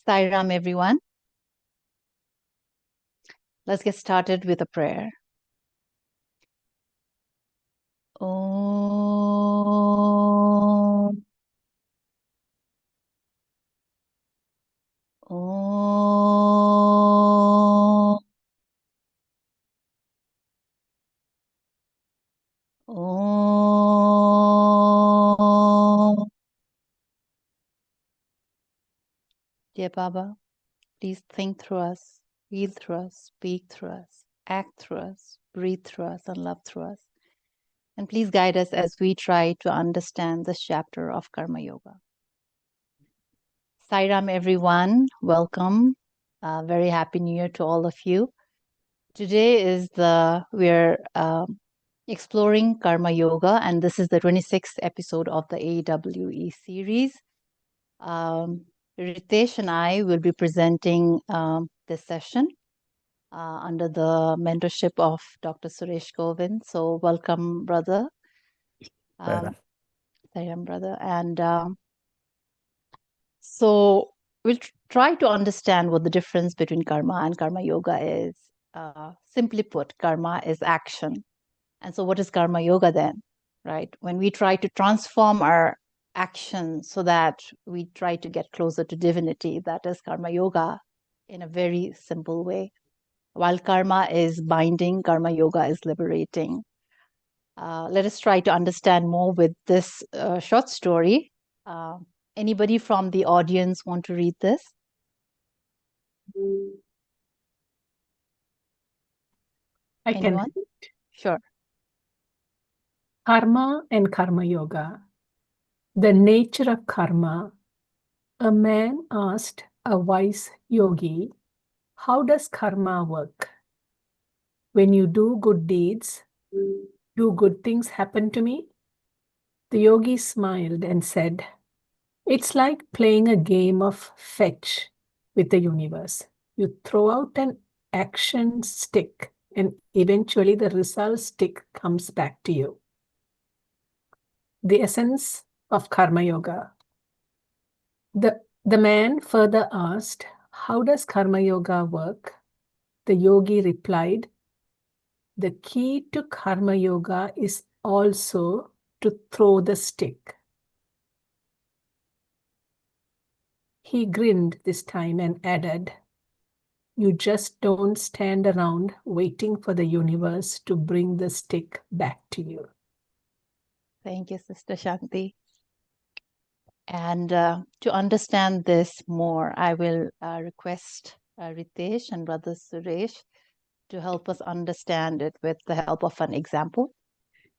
Sairam, everyone. Let's get started with a prayer. Om. Om. Om. Dear Baba, please think through us, feel through us, speak through us, act through us, breathe through us, and love through us. And please guide us as we try to understand this chapter of Karma Yoga. Sairam, everyone. Welcome. Very happy New Year to all of you. Today is we're exploring Karma Yoga, and this is the 26th episode of the AWE series. Ritesh and I will be presenting this session under the mentorship of Dr. Suresh Govind. So welcome, brother. Sairam, brother. And so we'll try to understand what the difference between karma and karma yoga is. Simply put, karma is action. And so what is karma yoga then, right? When we try to transform our action so that we try to get closer to divinity, that is karma yoga in a very simple way. While karma is binding, karma yoga is liberating. Let us try to understand more with this short story. Anybody from the audience want to read this? Anyone? I can. Sure. Karma and Karma Yoga. The nature of karma. A man asked a wise yogi, how does karma work? When you do good deeds, do good things happen to me? The yogi smiled and said, it's like playing a game of fetch with the universe. You throw out an action stick and eventually the result stick comes back to you. The essence of Karma Yoga. The man further asked, how does Karma Yoga work? The yogi replied, the key to Karma Yoga is also to throw the stick. He grinned this time and added, you just don't stand around waiting for the universe to bring the stick back to you. Thank you, Sister Shanti. And to understand this more, I will request Ritesh and Brother Suresh to help us understand it with the help of an example.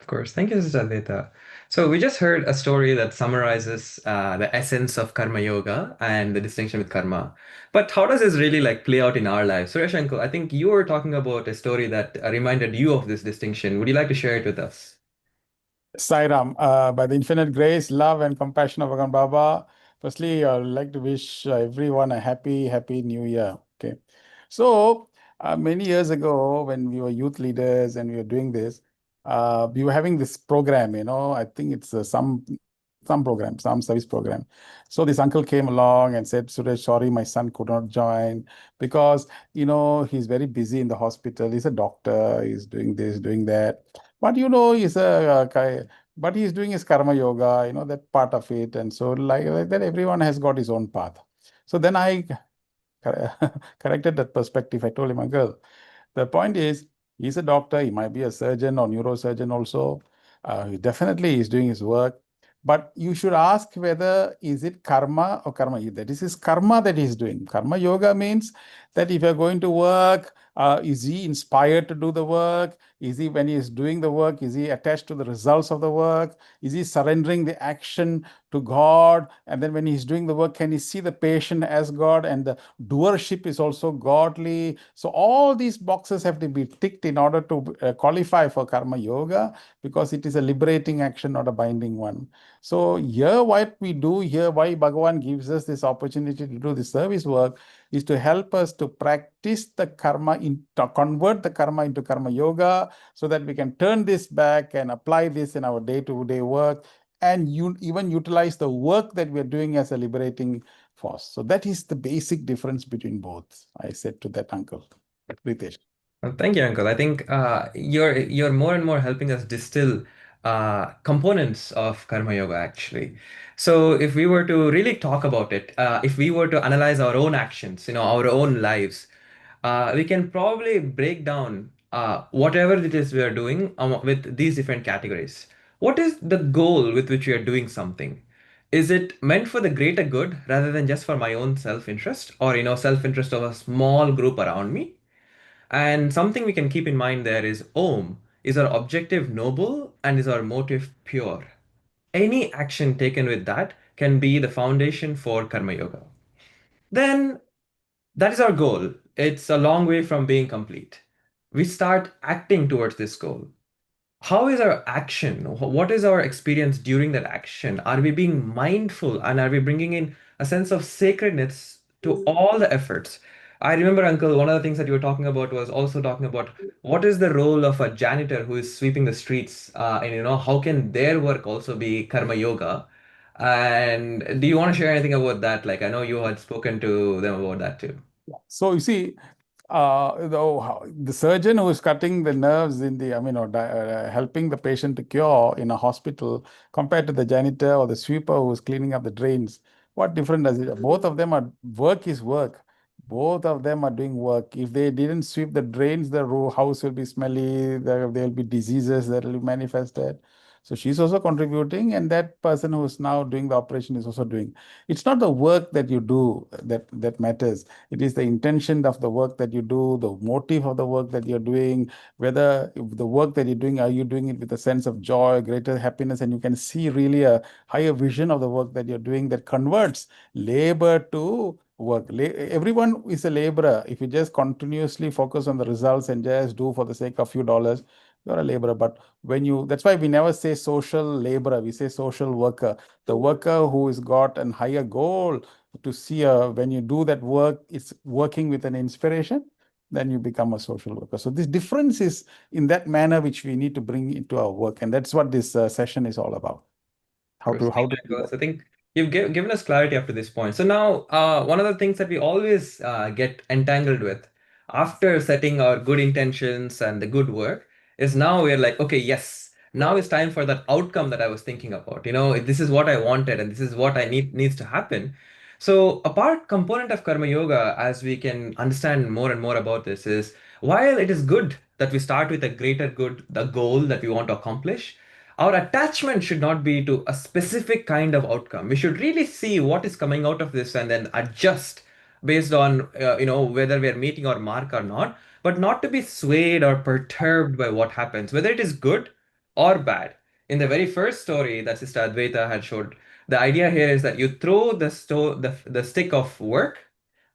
Of course. Thank you, Sister Advaita. So we just heard a story that summarizes the essence of karma yoga and the distinction with karma. But how does this really play out in our lives? Suresh Uncle, I think you were talking about a story that reminded you of this distinction. Would you like to share it with us? Sairam, by the infinite grace, love, and compassion of Bhagavan Baba, firstly, I would like to wish everyone a happy New Year. Okay. So, many years ago, when we were youth leaders and we were doing this, we were having this program, I think it's some program, some service program. So this uncle came along and said, Suresh, sorry, my son could not join because, he's very busy in the hospital. He's a doctor, he's doing this, doing that. But, but he's doing his karma yoga, that part of it. And so like that, everyone has got his own path. So then I corrected that perspective. I told him, uncle, the point is, he's a doctor. He might be a surgeon or neurosurgeon also. He definitely is doing his work. But you should ask whether is it karma or karma. That is his karma that he's doing. Karma yoga means that if you're going to work, is he inspired to do the work? Is he, when he is doing the work, is he attached to the results of the work? Is he surrendering the action to God? And then when he's doing the work, can he see the patient as God? And the doership is also godly. So all these boxes have to be ticked in order to qualify for karma yoga, because it is a liberating action, not a binding one. So here, what we do here, why Bhagavan gives us this opportunity to do the service work, is to help us to practice the karma, to convert the karma into karma yoga, so that we can turn this back and apply this in our day-to-day work, and even utilize the work that we're doing as a liberating force. So that is the basic difference between both, I said to that uncle, Ritesh. Well, thank you, Uncle. I think you're more and more helping us distill components of Karma Yoga, actually. So if we were to really talk about it, if we were to analyze our own actions, our own lives, we can probably break down whatever it is we are doing with these different categories. What is the goal with which we are doing something? Is it meant for the greater good rather than just for my own self-interest or, self-interest of a small group around me? And something we can keep in mind there is Om. Is our objective noble and is our motive pure? Any action taken with that can be the foundation for Karma Yoga. Then that is our goal. It's a long way from being complete. We start acting towards this goal. How is our action? What is our experience during that action? Are we being mindful and are we bringing in a sense of sacredness to all the efforts? I remember, Uncle, one of the things that you were talking about was also talking about what is the role of a janitor who is sweeping the streets, and how can their work also be karma yoga? And do you want to share anything about that? Like, I know you had spoken to them about that too. So you see, the surgeon who is cutting the nerves in the, or helping the patient to cure in a hospital compared to the janitor or the sweeper who is cleaning up the drains, what difference does it? Both of them are work is work. Both of them are doing work. If they didn't sweep the drains, the house will be smelly. There will be diseases that will be manifested. So she's also contributing, and that person who is now doing the operation is also doing. It's not the work that you do that matters. It is the intention of the work that you do, the motive of the work that you're doing, whether if the work that you're doing, are you doing it with a sense of joy, greater happiness, and you can see really a higher vision of the work that you're doing that converts labor to work. Everyone is a laborer. If you just continuously focus on the results and just do for the sake of few dollars, you're a laborer. But that's why we never say social laborer, we say social worker. The worker who has got a higher goal to see when you do that work, it's working with an inspiration, then you become a social worker. So this difference is in that manner which we need to bring into our work, and that's what this session is all about. How to do Nicholas, that. I think you've given us clarity up to this point. So now, one of the things that we always get entangled with after setting our good intentions and the good work is now we're like, okay, yes, now it's time for that outcome that I was thinking about. This is what I wanted and this is what I needs to happen. So a part component of Karma Yoga, as we can understand more and more about this, is while it is good that we start with a greater good, the goal that we want to accomplish, our attachment should not be to a specific kind of outcome. We should really see what is coming out of this and then adjust based on whether we are meeting our mark or not, but not to be swayed or perturbed by what happens, whether it is good or bad. In the very first story that Sister Advaita had showed, the idea here is that you throw the stick of work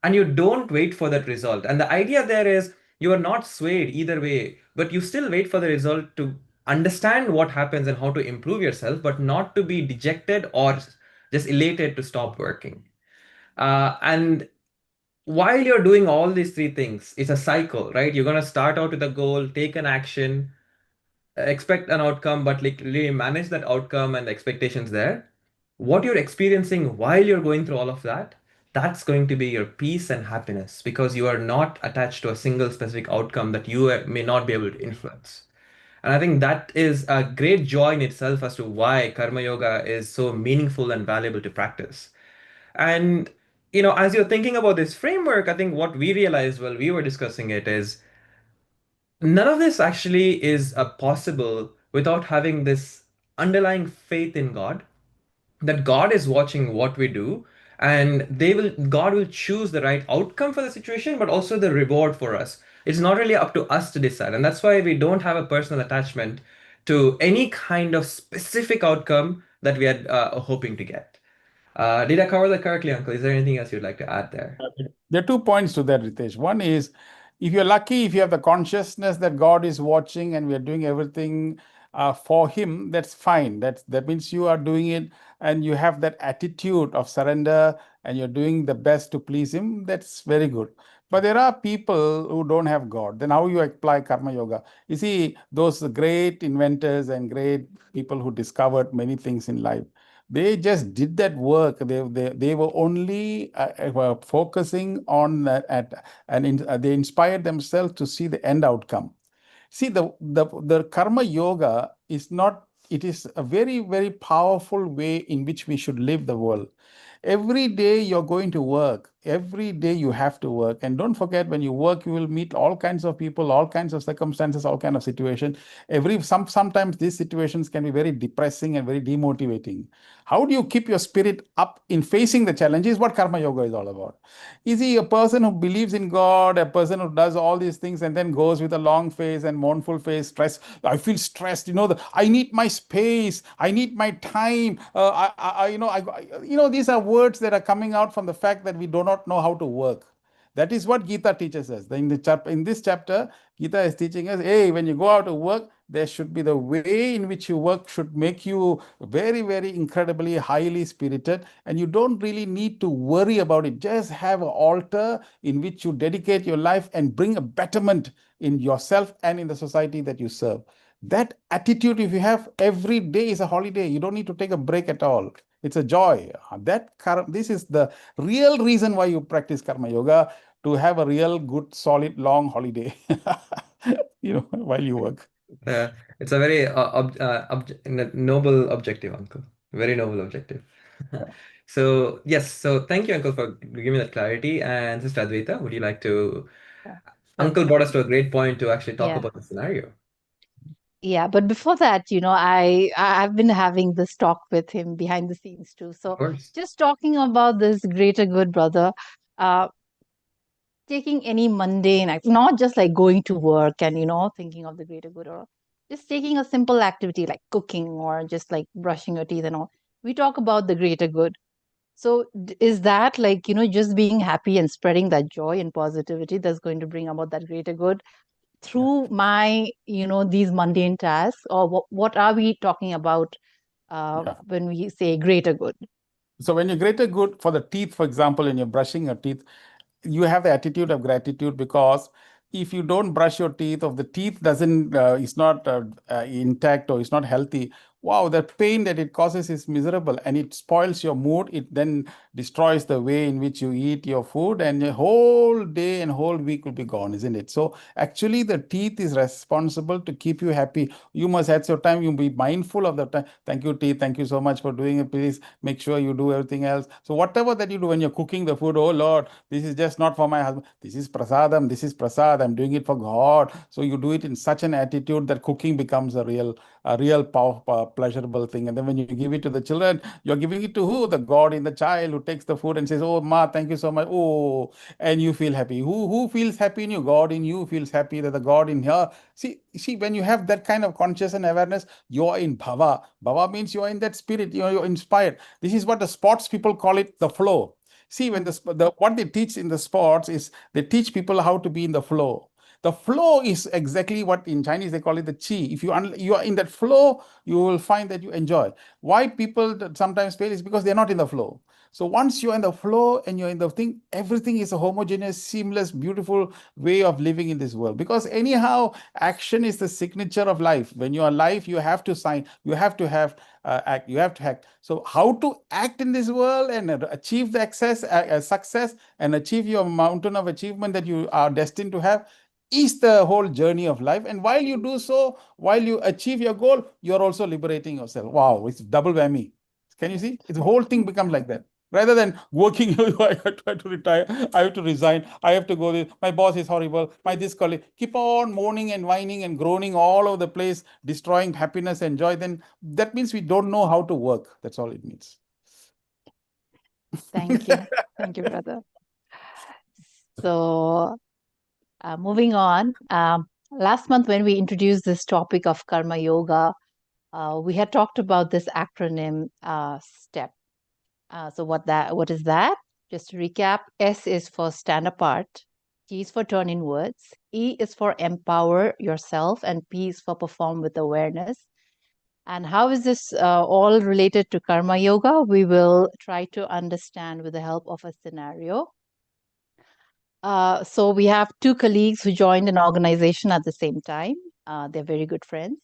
and you don't wait for that result. And the idea there is you are not swayed either way, but you still wait for the result to understand what happens and how to improve yourself, but not to be dejected or just elated to stop working. And while you're doing all these three things, it's a cycle, right? You're going to start out with a goal, take an action, expect an outcome, but like really manage that outcome and the expectations there. What you're experiencing while you're going through all of that, that's going to be your peace and happiness because you are not attached to a single specific outcome that you may not be able to influence. And I think that is a great joy in itself as to why Karma Yoga is so meaningful and valuable to practice. And, as you're thinking about this framework, I think what we realized while we were discussing it is none of this actually is possible without having this underlying faith in God, that God is watching what we do and God will choose the right outcome for the situation, but also the reward for us. It's not really up to us to decide. And that's why we don't have a personal attachment to any kind of specific outcome that we are hoping to get. Did I cover that correctly, Uncle? Is there anything else you'd like to add there? There are 2 points to that, Ritesh. One is, if you're lucky, if you have the consciousness that God is watching and we are doing everything for Him, that's fine. That means you are doing it and you have that attitude of surrender and you're doing the best to please Him. That's very good. But there are people who don't have God. Then how you apply Karma Yoga? You see, those great inventors and great people who discovered many things in life, They just did that work. They were only were focusing on that they inspired themselves to see the end outcome. See, the karma yoga is not, it is a very, very powerful way in which we should live the world. Every day you're going to work. Every day you have to work. And don't forget, when you work, you will meet all kinds of people, all kinds of circumstances, all kinds of situations. Sometimes these situations can be very depressing and very demotivating. How do you keep your spirit up in facing the challenges? What karma yoga is all about. Is he a person who believes in God, a person who does all these things and then goes with a long face and mournful face, stress? I feel stressed. I need my space. I need my time. These are words that are coming out from the fact that we do not know how to work. That is what Gita teaches us. In this chapter, Gita is teaching us, hey, when you go out to work, there should be the way in which you work should make you very, very incredibly highly spirited. And you don't really need to worry about it. Just have an altar in which you dedicate your life and bring a betterment in yourself and in the society that you serve. That attitude, if you have, every day is a holiday. You don't need to take a break at all. It's a joy. This is the real reason why you practice karma yoga, to have a real good, solid, long holiday, while you work. It's a very noble objective, Uncle. Very noble objective. So yes, so thank you, Uncle, for giving me that clarity. And Sister Advaita, would you like to? Uncle brought us to a great point to actually talk Yeah. about the scenario. Yeah, but before that, I've been having this talk with him behind the scenes too. Of So course. just talking about this greater good, brother, taking any mundane act, not just like going to work and thinking of the greater good, or just taking a simple activity like cooking or just like brushing your teeth and all. We talk about the greater good. So is that like, just being happy and spreading that joy and positivity that's going to bring about that greater good through my, these mundane tasks? Or what are we talking about when we say greater good? So when you're greater good for the teeth, for example, and you're brushing your teeth, you have the attitude of gratitude, because if you don't brush your teeth, or the teeth doesn't is not intact or is not healthy, wow, the pain that it causes is miserable, and it spoils your mood. It then destroys the way in which you eat your food, and your whole day and whole week will be gone, isn't it? So actually the teeth is responsible to keep you happy. You must at your time, you be mindful of the time. Thank you, teeth, thank you so much for doing it. Please make sure you do everything else. So whatever that you do when you're cooking the food, oh Lord, this is just not for my husband. This is prasadam. This is prasad. I'm doing it for God. So you do it in such an attitude that cooking becomes a real pleasurable thing. And then when you give it to the children, you're giving it to who? The God in the child, who takes the food and says, "Oh, Ma, thank you so much." Oh, and you feel happy. Who feels happy in you? God in you feels happy that the God in her. See, when you have that kind of conscious and awareness, you're in bhava. Bhava means you're in that spirit. You're inspired. This is what the sports people call it, the flow. See, when what they teach in the sports is they teach people how to be in the flow. The flow is exactly what in Chinese they call it the chi. If you are in that flow, you will find that you enjoy. Why people sometimes fail is because they're not in the flow. So once you're in the flow and you're in the thing, everything is a homogeneous, seamless, beautiful way of living in this world. Because anyhow, action is the signature of life. When you are alive, you have to sign. You have to have act. You have to act. So how to act in this world and achieve the success and achieve your mountain of achievement that you are destined to have is the whole journey of life. And while you do so, while you achieve your goal, you're also liberating yourself. Wow, it's double whammy. Can you see? The whole thing becomes like that. Rather than working, I have to retire, I have to resign, I have to go there, my boss is horrible, my this colleague, keep on moaning and whining and groaning all over the place, destroying happiness and joy, then that means we don't know how to work. That's all it means. Thank you. Thank you, brother. So moving on, last month when we introduced this topic of karma yoga, we had talked about this acronym STEP. So what is that? Just to recap, S is for stand apart, T is for turn inwards, E is for empower yourself, and P is for perform with awareness. And how is this all related to karma yoga? We will try to understand with the help of a scenario. So we have two colleagues who joined an organization at the same time. They're very good friends.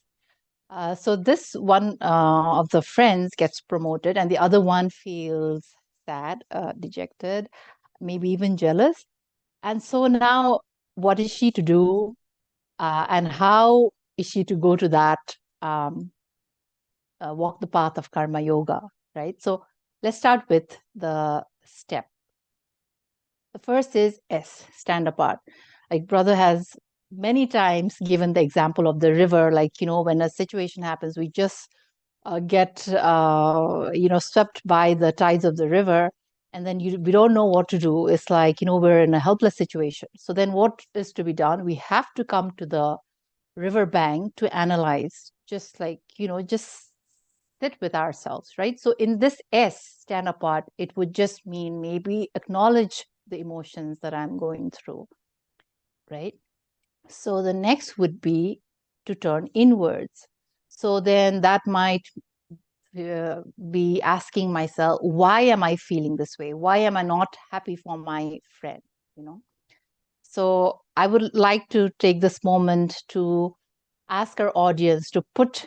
So this one of the friends gets promoted, and the other one feels sad, dejected, maybe even jealous. And so now, what is she to do? And how is she to go to that, walk the path of karma yoga, right? So let's start with the step. The first is S, stand apart. Like brother has many times given the example of the river, like, when a situation happens, we just get, swept by the tides of the river, and then we don't know what to do. It's like, we're in a helpless situation. So then what is to be done? We have to come to the river bank to analyze, just like, just sit with ourselves, right? So in this S, stand apart, it would just mean maybe acknowledge the emotions that I'm going through, right? So the next would be to turn inwards. So then that might be asking myself, why am I feeling this way? Why am I not happy for my friend? So I would like to take this moment to ask our audience to put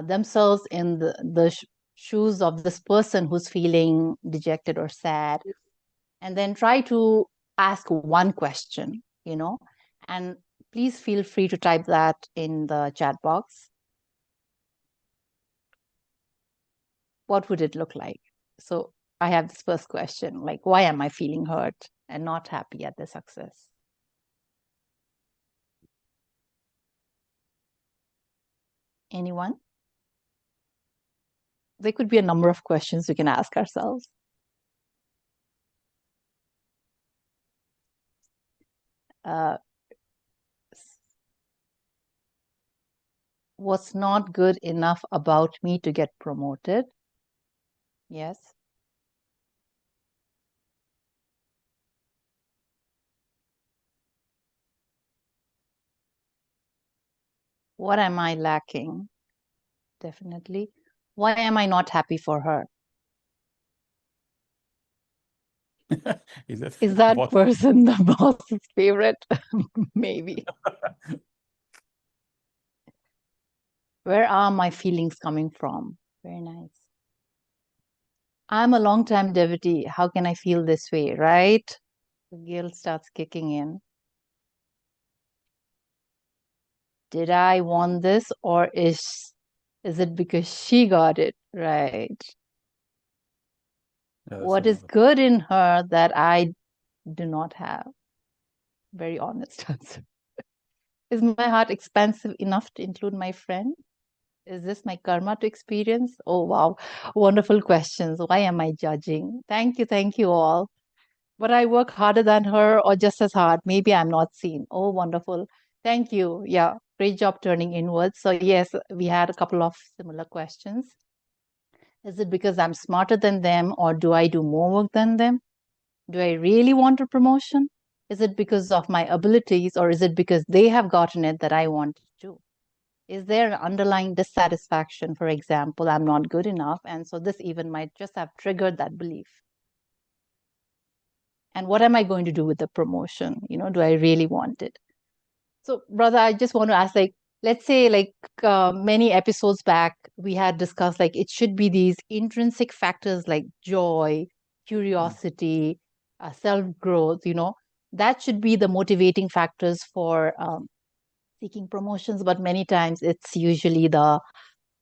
themselves in the shoes of this person who's feeling dejected or sad, and then try to ask one question, and please feel free to type that in the chat box. What would it look like? So I have this first question, like, why am I feeling hurt and not happy at the success? Anyone? There could be a number of questions we can ask ourselves. What's not good enough about me to get promoted? Yes. What am I lacking? Definitely. Why am I not happy for her? Is Is that boss? person the boss's favorite? Maybe. Where are my feelings coming from? Very nice. I'm a long-time devotee. How can I feel this way, right? The guilt starts kicking in. Did I want this, or is it because she got it? Right. Yeah, that's What is another. good in her that I do not have? Very honest answer. Is my heart expansive enough to include my friend? Is this my karma to experience? Oh, wow. Wonderful questions. Why am I judging? Thank you all. But I work harder than her or just as hard. Maybe I'm not seen. Oh, wonderful. Thank you. Yeah, great job turning inwards. So, yes, we had a couple of similar questions. Is it because I'm smarter than them, or do I do more work than them? Do I really want a promotion? Is it because of my abilities, or is it because they have gotten it that I want to? Is there an underlying dissatisfaction? For example, I'm not good enough. And so this even might just have triggered that belief. And what am I going to do with the promotion? Do I really want it? So, brother, I just want to ask, like, let's say, like, many episodes back, we had discussed, like, it should be these intrinsic factors like joy, curiosity, self-growth, that should be the motivating factors for seeking promotions. But many times it's usually the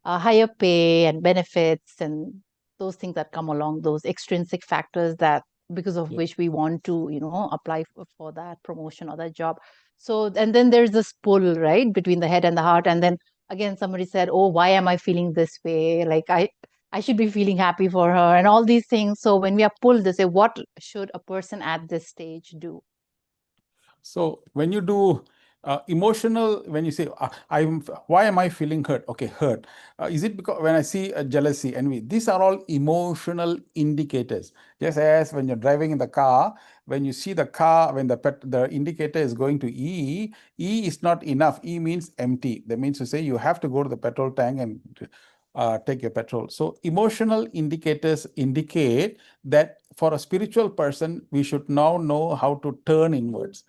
higher pay and benefits and those things that come along, those extrinsic factors that because of which we want to, apply for that promotion or that job. So, and then there's this pull, right, between the head and the heart. And then again, somebody said, oh, why am I feeling this way? Like I should be feeling happy for her and all these things. So when we are pulled, they say, what should a person at this stage do? So when you do emotional, when you say, why am I feeling hurt? Okay, hurt. Is it because when I see jealousy, envy? These are all emotional indicators. Just as when you're driving in the car, when you see the car, when the indicator is going to E, E is not enough. E means empty. That means to say you have to go to the petrol tank and take your petrol. So emotional indicators indicate that for a spiritual person, we should now know how to turn inwards.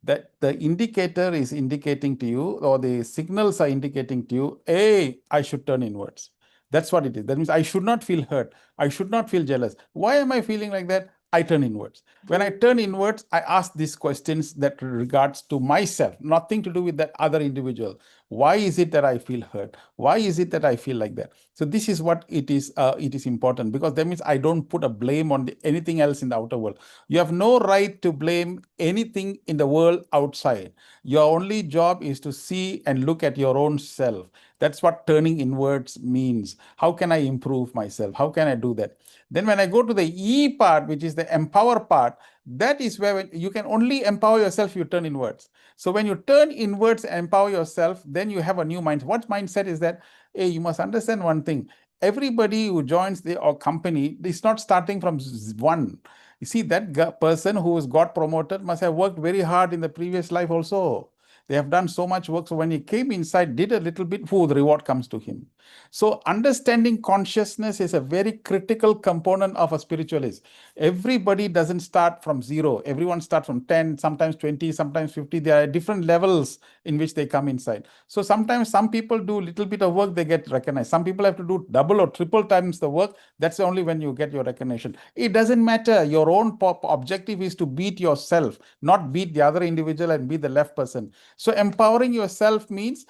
that the indicator is indicating to you, or the signals are indicating to you, hey, I should turn inwards. That's what it is. That means I should not feel hurt. I should not feel jealous. Why am I feeling like that? I turn inwards. When I turn inwards, I ask these questions that regards to myself, nothing to do with that other individual. Why is it that I feel hurt? Why is it that I feel like that? So this is what it is. It is important, because that means I don't put a blame on anything else in the outer world. You have no right to blame anything in the world outside. Your only job is to see and look at your own self. That's what turning inwards means. How can I improve myself? How can I do that? Then when I go to the E part, which is the empower part, that is where you can only empower yourself, you turn inwards. So when you turn inwards and empower yourself, then you have a new mindset. What mindset is that? Hey, you must understand one thing. Everybody who joins the or company is not starting from one. You see, that person who has got promoted must have worked very hard in the previous life also. They have done so much work. So when he came inside, did a little bit, the reward comes to him. So understanding consciousness is a very critical component of a spiritualist. Everybody doesn't start from zero. Everyone starts from 10, sometimes 20, sometimes 50. There are different levels in which they come inside. So sometimes some people do a little bit of work, they get recognized. Some people have to do double or triple times the work. That's only when you get your recognition. It doesn't matter. Your own objective is to beat yourself, not beat the other individual and be the left person. So empowering yourself means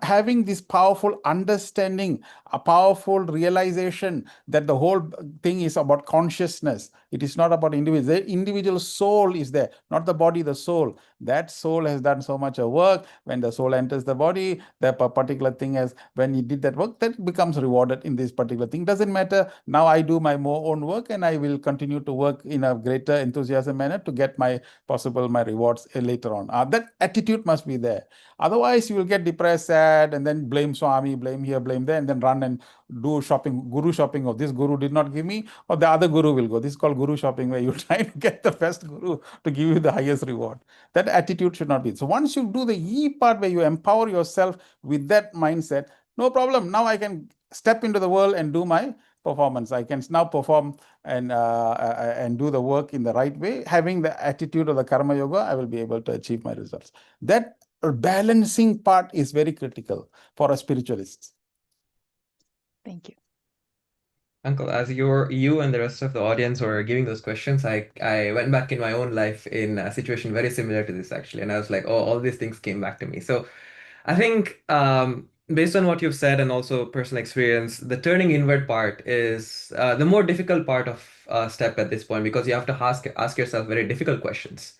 having this powerful understanding, a powerful realization that the whole thing is about consciousness. It is not about individual. The individual soul is there, not the body, the soul. That soul has done so much of work. When the soul enters the body, that particular thing has, when he did that work, that becomes rewarded in this particular thing. Doesn't matter. Now I do my own work, and I will continue to work in a greater enthusiasm manner to get my rewards later on. That attitude must be there. Otherwise, you will get depressed, sad, and then blame Swami, blame here, blame there, and then run and do shopping, guru shopping. Of this guru did not give me, or the other guru will go. This is called guru shopping, where you try to get the best guru to give you the highest reward. That attitude should not be. So once you do the E part, where you empower yourself with that mindset, no problem. Now I can step into the world and do my performance. I can now perform and do the work in the right way. Having the attitude of the karma yoga, I will be able to achieve my results. That balancing part is very critical for a spiritualist. Thank you. Uncle, as you and the rest of the audience were giving those questions, I went back in my own life in a situation very similar to this actually, and I was like, oh, all these things came back to me. So I think based on what you've said and also personal experience, the turning inward part is the more difficult part of step at this point, because you have to ask yourself very difficult questions.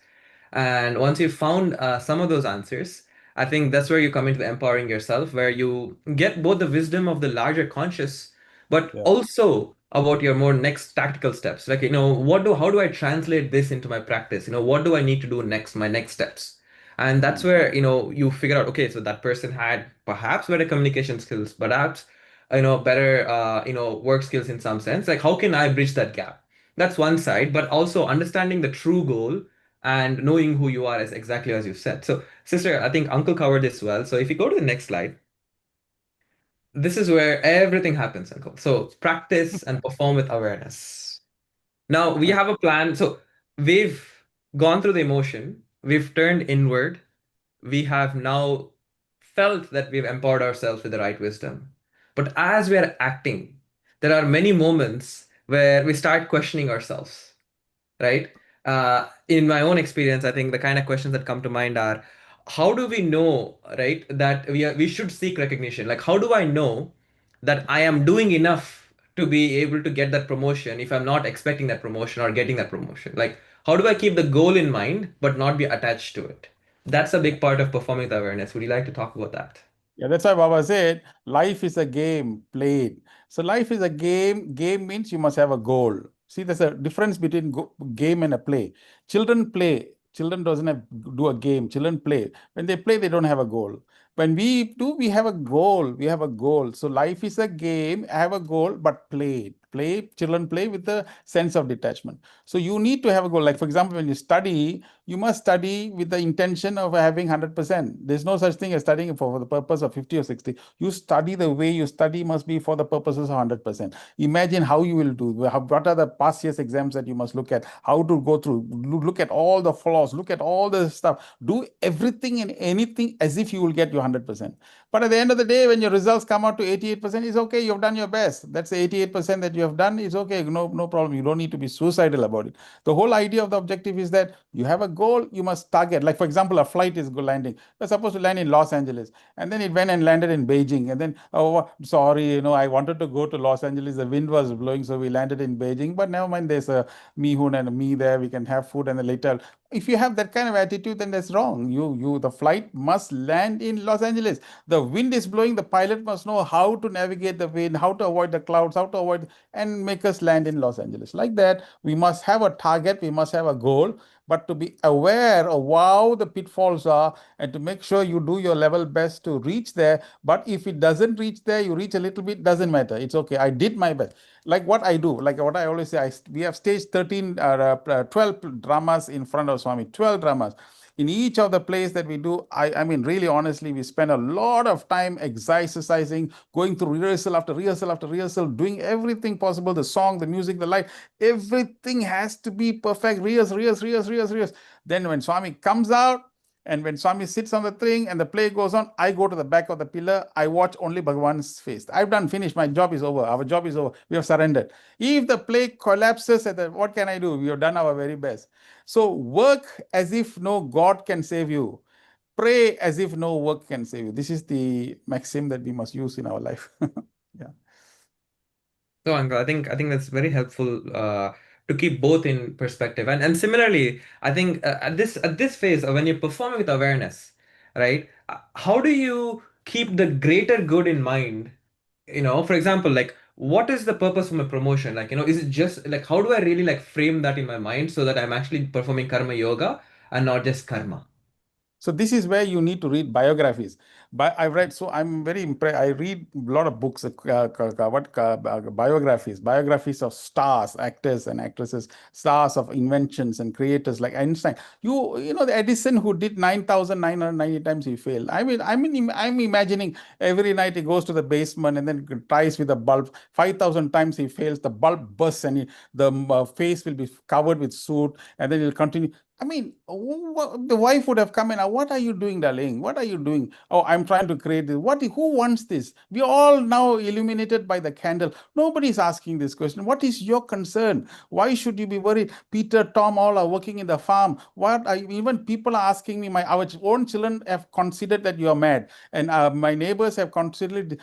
And once you've found some of those answers, I think that's where you come into the empowering yourself, where you get both the wisdom of the larger conscious, but Yeah. also about your more next tactical steps. Like, how do I translate this into my practice? What do I need to do next, my next steps? And that's where, you figure out, okay, so that person had perhaps better communication skills, perhaps, better, work skills in some sense. Like, how can I bridge that gap? That's one side, but also understanding the true goal and knowing who you are is exactly as you said. So, sister, I think Uncle covered this well. So if you go to the next slide, this is where everything happens, Uncle. So practice and perform with awareness. Now we have a plan. So we've gone through the emotion, we've turned inward, we have now felt that we've empowered ourselves with the right wisdom. But as we are acting, there are many moments where we start questioning ourselves, right? In my own experience, I think the kind of questions that come to mind are, how do we know, right, that we should seek recognition? Like, how do I know that I am doing enough to be able to get that promotion if I'm not expecting that promotion or getting that promotion? Like, how do I keep the goal in mind but not be attached to it? That's a big part of performing the awareness. Would you like to talk about that? Yeah, that's why Baba said life is a game played. So life is a game. Game means you must have a goal. See, there's a difference between game and a play. Children play. Children doesn't do a game. Children play. When they play, they don't have a goal. When we do, we have a goal. We have a goal. So life is a game. Have a goal, but played. children play with the sense of detachment. So you need to have a goal. Like, for example, when you study, you must study with the intention of having 100%. There's no such thing as studying for the purpose of 50 or 60. You study, the way you study must be for the purposes of 100%. Imagine how you will do, what are the past year's exams that you must look at, how to go through, look at all the flaws, look at all the stuff, do everything and anything as if you will get your 100%. But at the end of the day, when your results come out to 88%, it's okay, you've done your best. That's the 88% that you have done, it's okay, no problem. You don't need to be suicidal about it. The whole idea of the objective is that you have a goal, you must target. Like, for example, a flight is landing. We're supposed to land in Los Angeles, and then it went and landed in Beijing. And then, oh, sorry, I wanted to go to Los Angeles. The wind was blowing, so we landed in Beijing. But never mind, there's a Mihun and a me there. We can have food, and then later. If you have that kind of attitude, then that's wrong. The flight must land in Los Angeles. The wind is blowing. The pilot must know how to navigate the wind, how to avoid the clouds, how to avoid and make us land in Los Angeles. Like that, we must have a target. We must have a goal. But to be aware of how the pitfalls are and to make sure you do your level best to reach there. But if it doesn't reach there, you reach a little bit, doesn't matter. It's okay. I did my best. Like what I do, like what I always say, we have staged 12 dramas in front of Swami, 12 dramas. In each of the plays that we do, I mean, really honestly, we spend a lot of time exercising, going through rehearsal after rehearsal after rehearsal, doing everything possible, the song, the music, the light, everything has to be perfect. Rehearse. Then when Swami comes out, and when Swami sits on the thing and the play goes on, I go to the back of the pillar. I watch only Bhagwan's face. I've done finished. My job is over. Our job is over. We have surrendered. If the play collapses, what can I do? We have done our very best. So work as if no God can save you. Pray as if no work can save you. This is the maxim that we must use in our life. Yeah. So, Uncle, I think that's very helpful to keep both in perspective. And similarly, I think at this phase, when you're performing with awareness, right? How do you keep the greater good in mind? For example, like what is the purpose of my promotion? Like, is it just like how do I really like frame that in my mind so that I'm actually performing karma yoga and not just karma? So this is where you need to read biographies. But I've read, so I'm very impressed. I read a lot of books, biographies of stars, actors and actresses, stars of inventions and creators like Einstein. The Edison who did 9,990 times he failed. I'm imagining every night he goes to the basement and then tries with a bulb. 5,000 times he fails, the bulb bursts and the face will be covered with soot, and then he'll continue. I mean, the wife would have come in. What are you doing, darling? What are you doing? Oh, I'm trying to create this. Who wants this? We are all now illuminated by the candle. Nobody's asking this question. What is your concern? Why should you be worried? Peter, Tom, all are working in the farm. Even people are asking me, our own children have considered that you are mad. And my neighbors have considered,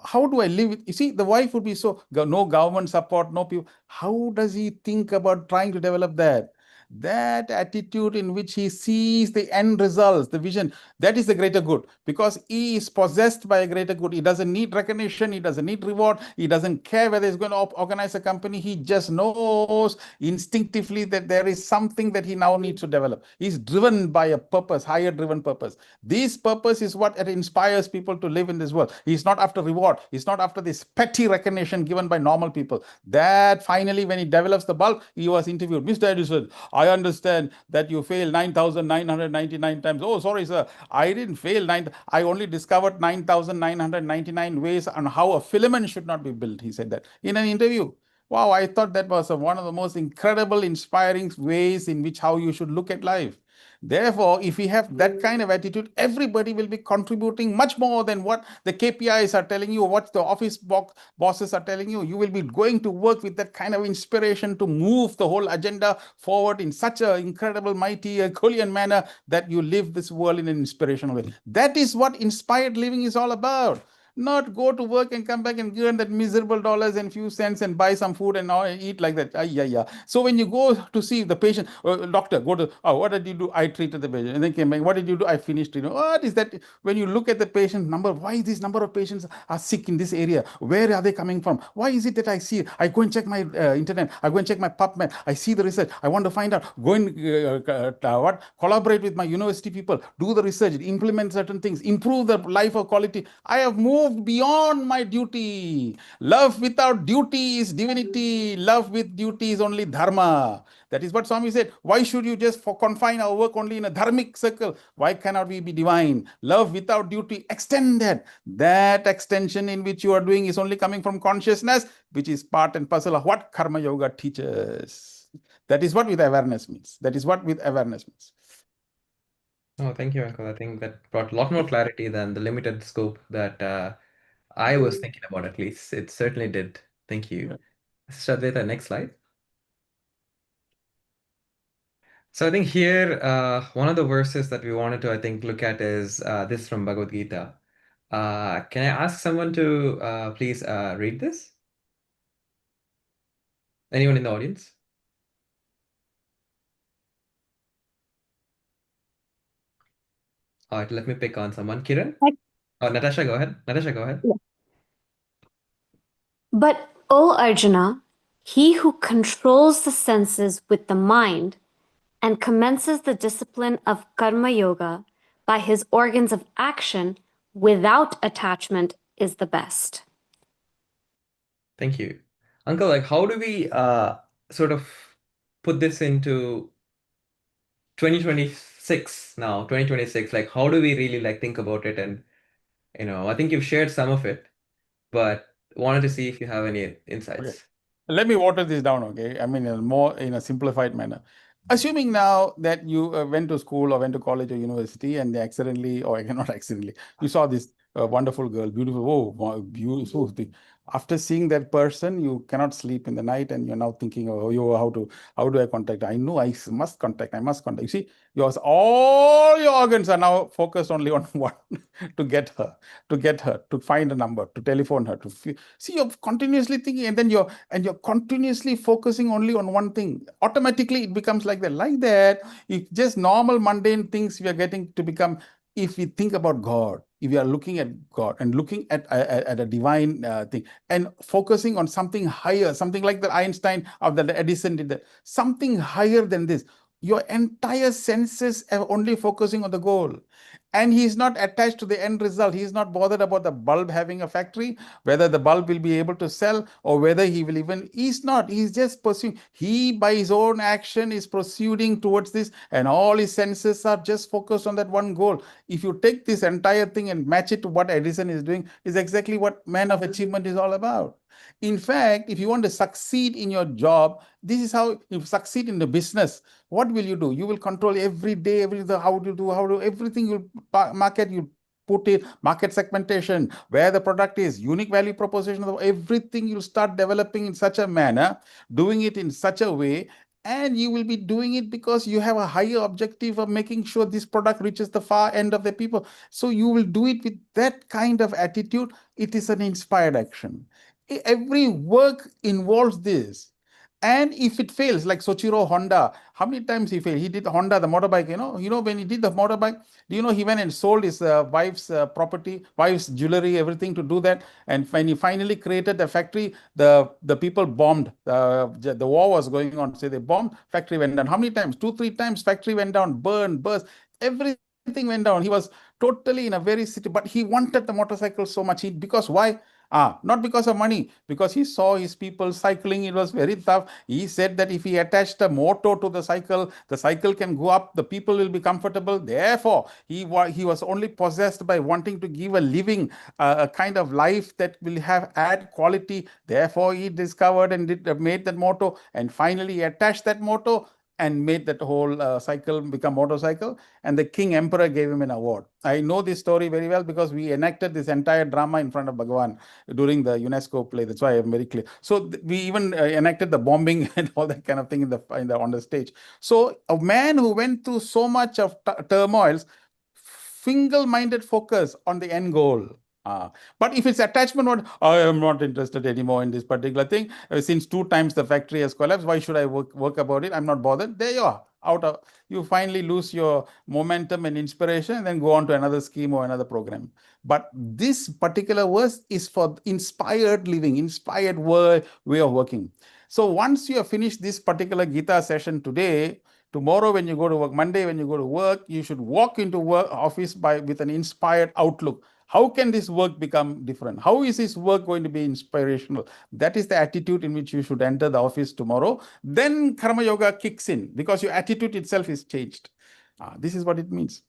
how do I live with? You see, the wife would be no government support, no people. How does he think about trying to develop that? That attitude in which he sees the end results, the vision, that is the greater good, because he is possessed by a greater good. He doesn't need recognition, he doesn't need reward, he doesn't care whether he's going to organize a company. He just knows instinctively that there is something that he now needs to develop. He's driven by a purpose, higher driven purpose. This purpose is what inspires people to live in this world. He's not after reward, he's not after this petty recognition given by normal people. That finally, when he develops the bulb, he was interviewed. Mr. Edison, I understand that you failed 9,999 times. Oh, sorry, sir. I didn't fail. I only discovered 9,999 ways on how a filament should not be built. He said that in an interview. Wow, I thought that was one of the most incredible, inspiring ways in which how you should look at life. Therefore, if we have that kind of attitude, everybody will be contributing much more than what the KPIs are telling you, what the office bosses are telling you. You will be going to work with that kind of inspiration to move the whole agenda forward in such an incredible, mighty, Herculean manner that you live this world in an inspirational way. That is what inspired living is all about. Not go to work and come back and earn that miserable dollars and few cents and buy some food and eat like that. Yeah. So when you go to see the patient, doctor, what did you do? I treated the patient. And then came back, what did you do? I finished. What is that? When you look at the patient number, why this number of patients are sick in this area? Where are they coming from? Why is it that I see? I go and check my internet. I go and check my PubMed. I see the research. I want to find out. Go and collaborate with my university people. Do the research. Implement certain things. Improve the life of quality. I have moved moved beyond my duty. Love without duty is divinity. Love with duty is only dharma. That is what Swami said. Why should you just confine our work only in a dharmic circle? Why cannot we be divine? Love without duty extended. That extension in which you are doing is only coming from consciousness, which is part and parcel of what Karma Yoga teaches. That is what with awareness means. That is what with awareness means. Oh, thank you, Uncle. I think that brought a lot more clarity than the limited scope that I was thinking about, at least. It certainly did. Thank you. Sister Advaita, next slide. So I think here, one of the verses that we wanted to, I think, look at is this from Bhagavad Gita. Can I ask someone to please read this? Anyone in the audience? All right, let me pick on someone. Kiran? Oh, Natasha, go ahead. Natasha, go ahead. But, O Arjuna, he who controls the senses with the mind and commences the discipline of karma yoga by his organs of action without attachment is the best. Thank you. Uncle, like, how do we sort of put this into 2026 now, 2026? Like, how do we really like think about it? And, I think you've shared some of it, but wanted to see if you have any insights. Okay. Let me water this down, okay? I mean, in a simplified manner. Assuming now that you went to school or went to college or university and they accidentally, or not accidentally, you saw this wonderful girl, beautiful, beautiful thing. After seeing that person, you cannot sleep in the night and you're now thinking, how do I contact her? I know I must contact. You see, all your organs are now focused only on one, to get her, to find a number, to telephone her, see, you're continuously thinking, and then you're continuously focusing only on one thing. Automatically it becomes like that. If just normal mundane things we are getting to become, if we think about God, if we are looking at God and looking at a divine thing and focusing on something higher, something like the Einstein or the Edison did, that something higher than this, your entire senses are only focusing on the goal. And he's not attached to the end result. He's not bothered about the bulb having a factory, whether the bulb will be able to sell or whether he will even, he's not, he's just pursuing. He, by his own action, is proceeding towards this, and all his senses are just focused on that one goal. If you take this entire thing and match it to what Edison is doing, is exactly what Man of Achievement is all about. In fact, if you want to succeed in your job, this is how you succeed in the business. What will you do? You will control every day, how to do everything. You market, you put it, market segmentation, where the product is, unique value proposition, everything you'll start developing in such a manner, doing it in such a way, and you will be doing it because you have a higher objective of making sure this product reaches the far end of the people. So you will do it with that kind of attitude. It is an inspired action. Every work involves this. And if it fails, like Soichiro Honda, how many times he failed? He did Honda, the motorbike, when he did the motorbike, he went and sold his wife's property, wife's jewelry, everything to do that. And when he finally created the factory, the people bombed. The war was going on. So they bombed, factory went down. How many times? 2-3 times factory went down, burned, burst, everything went down. He was totally in a very city, but he wanted the motorcycle so much. Because why? Not because of money, because he saw his people cycling. It was very tough. He said that if he attached a motor to the cycle can go up, the people will be comfortable. Therefore, he was only possessed by wanting to give a living, a kind of life that will add quality. Therefore, he discovered and made that motor, and finally attached that motor and made that whole cycle become motorcycle, and the king emperor gave him an award. I know this story very well because we enacted this entire drama in front of Bhagavan during the UNESCO play. That's why I'm very clear. So we even enacted the bombing and all that kind of thing on the stage. So a man who went through so much of turmoils, single-minded focus on the end goal. But if it's attachment, I am not interested anymore in this particular thing. Since 2 times the factory has collapsed, why should I work about it? I'm not bothered. There you are. You finally lose your momentum and inspiration and then go on to another scheme or another program. But this particular verse is for inspired living, inspired way of working. So once you have finished this particular Gita session today, Tomorrow, when you go to work, Monday, when you go to work, you should walk into work office with an inspired outlook. How can this work become different? How is this work going to be inspirational? That is the attitude in which you should enter the office tomorrow. Then Karma Yoga kicks in because your attitude itself is changed. This is what it means.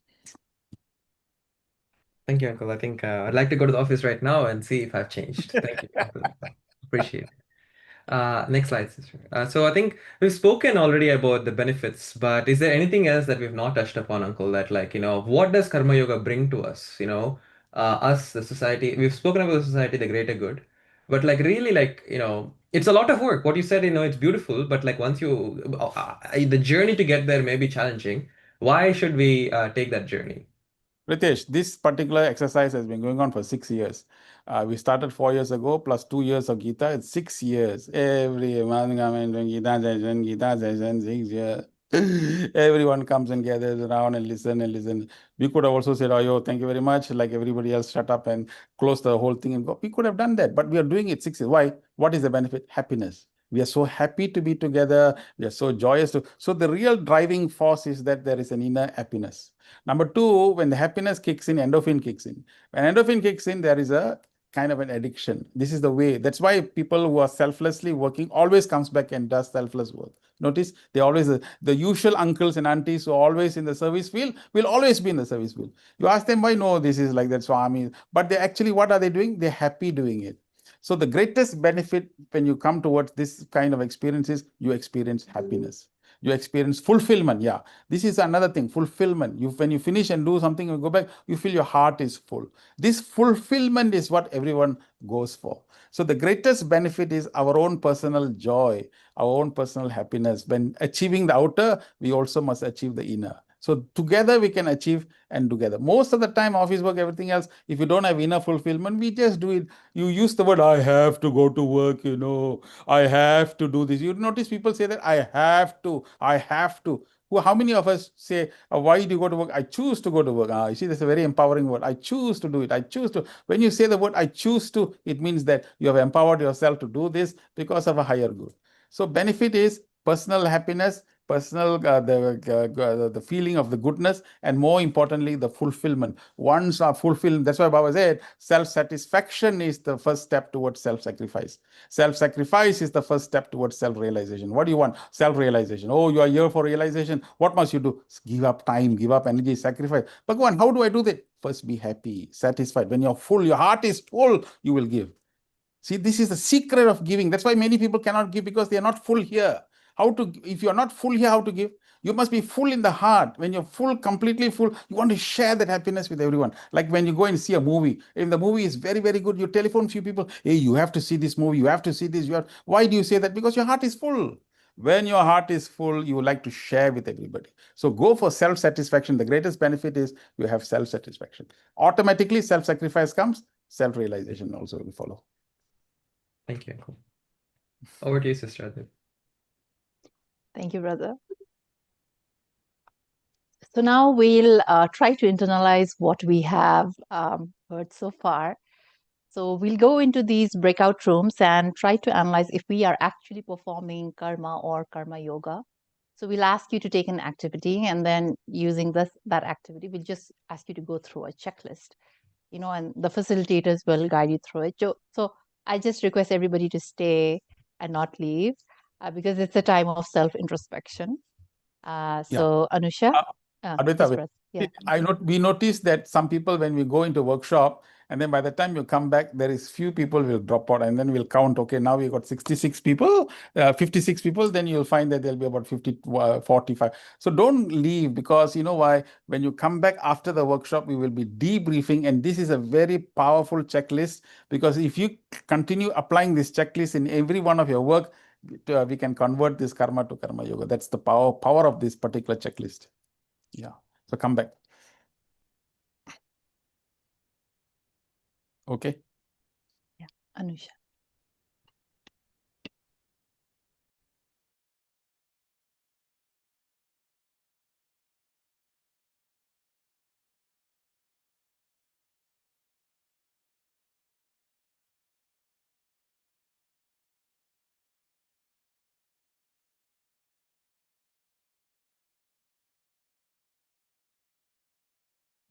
Thank you, Uncle. I think I'd like to go to the office right now and see if I've changed. Thank you, Uncle. Appreciate it. Next slide, sister. So I think we've spoken already about the benefits, but is there anything else that we've not touched upon, Uncle, that what does Karma Yoga bring to us? Us, the society, we've spoken about the society, the greater good, but really it's a lot of work. What you said, it's beautiful, but once the journey to get there may be challenging. Why should we take that journey? Ritesh, this particular exercise has been going on for 6 years. We started 4 years ago, plus 2 years of Gita. It's 6 years. Every month, I'm doing Gita session, 6 years. Everyone comes and gathers around and listen and listen. We could have also said, "Oh, yo, thank you very much." Like everybody else, shut up and close the whole thing and go. We could have done that, but we are doing it 6 years. Why? What is the benefit? Happiness. We are so happy to be together. We are so joyous. So the real driving force is that there is an inner happiness. Number two, when the happiness kicks in, endorphin kicks in. When endorphin kicks in, there is a kind of an addiction. This is the way. That's why people who are selflessly working always comes back and does selfless work. Notice they always, the usual uncles and aunties who are always in the service field will always be in the service field. You ask them why, no, this is like that Swami. But they actually, what are they doing? They're happy doing it. So the greatest benefit when you come towards this kind of experience is you experience happiness. You experience fulfillment. Yeah, this is another thing, fulfillment. When you finish and do something, you go back, you feel your heart is full. This fulfillment is what everyone goes for. So the greatest benefit is our own personal joy, our own personal happiness. When achieving the outer, we also must achieve the inner. So together we can achieve and together. Most of the time, office work, everything else, if you don't have inner fulfillment, we just do it. You use the word, I have to go to work, I have to do this. You notice people say that I have to. How many of us say, why do you go to work? I choose to go to work. You see, that's a very empowering word. I choose to do it. I choose to. When you say the word I choose to, it means that you have empowered yourself to do this because of a higher good. So benefit is personal happiness, personal the feeling of the goodness, and more importantly the fulfillment. Once are fulfilled, that's why Baba said self-satisfaction is the first step towards self-sacrifice. Self-sacrifice is the first step towards self-realization. What do you want? Self-realization. Oh, you are here for realization. What must you do? Give up time, give up energy, sacrifice. Bhagwan, how do I do that? First be happy, satisfied. When you're full, your heart is full, you will give. See, this is the secret of giving. That's why many people cannot give, because they are not full here. If you are not full here, how to give? You must be full in the heart. When you're full, completely full, you want to share that happiness with everyone. Like when you go and see a movie, if the movie is very, very good, you telephone few people, hey, you have to see this movie, you have to see this. Why do you say that? Because your heart is full. When your heart is full, you would like to share with everybody. So go for self-satisfaction. The greatest benefit is you have self-satisfaction. Automatically, self-sacrifice comes, self-realization also will follow. Thank you, Uncle. Over to you, Sister Adit. Thank you, brother. So now we'll try to internalize what we have heard so far. So we'll go into these breakout rooms and try to analyze if we are actually performing karma or karma yoga. So we'll ask you to take an activity, and then using that activity, we'll just ask you to go through a checklist, and the facilitators will guide you through it. So I just request everybody to stay and not leave because it's a time of self-introspection. So Anusha, Advaita, we notice that some people, when we go into workshop, and then by the time you come back, there is few people will drop out, and then we'll count, okay, now we got 66 people, 56 people, then you'll find that there'll be about 50, 45. So don't leave, because you know why? When you come back after the workshop, we will be debriefing, and this is a very powerful checklist, because if you continue applying this checklist in every one of your work, we can convert this karma to karma yoga. That's the power of this particular checklist. Yeah. So come back. Okay. Yeah, Anusha.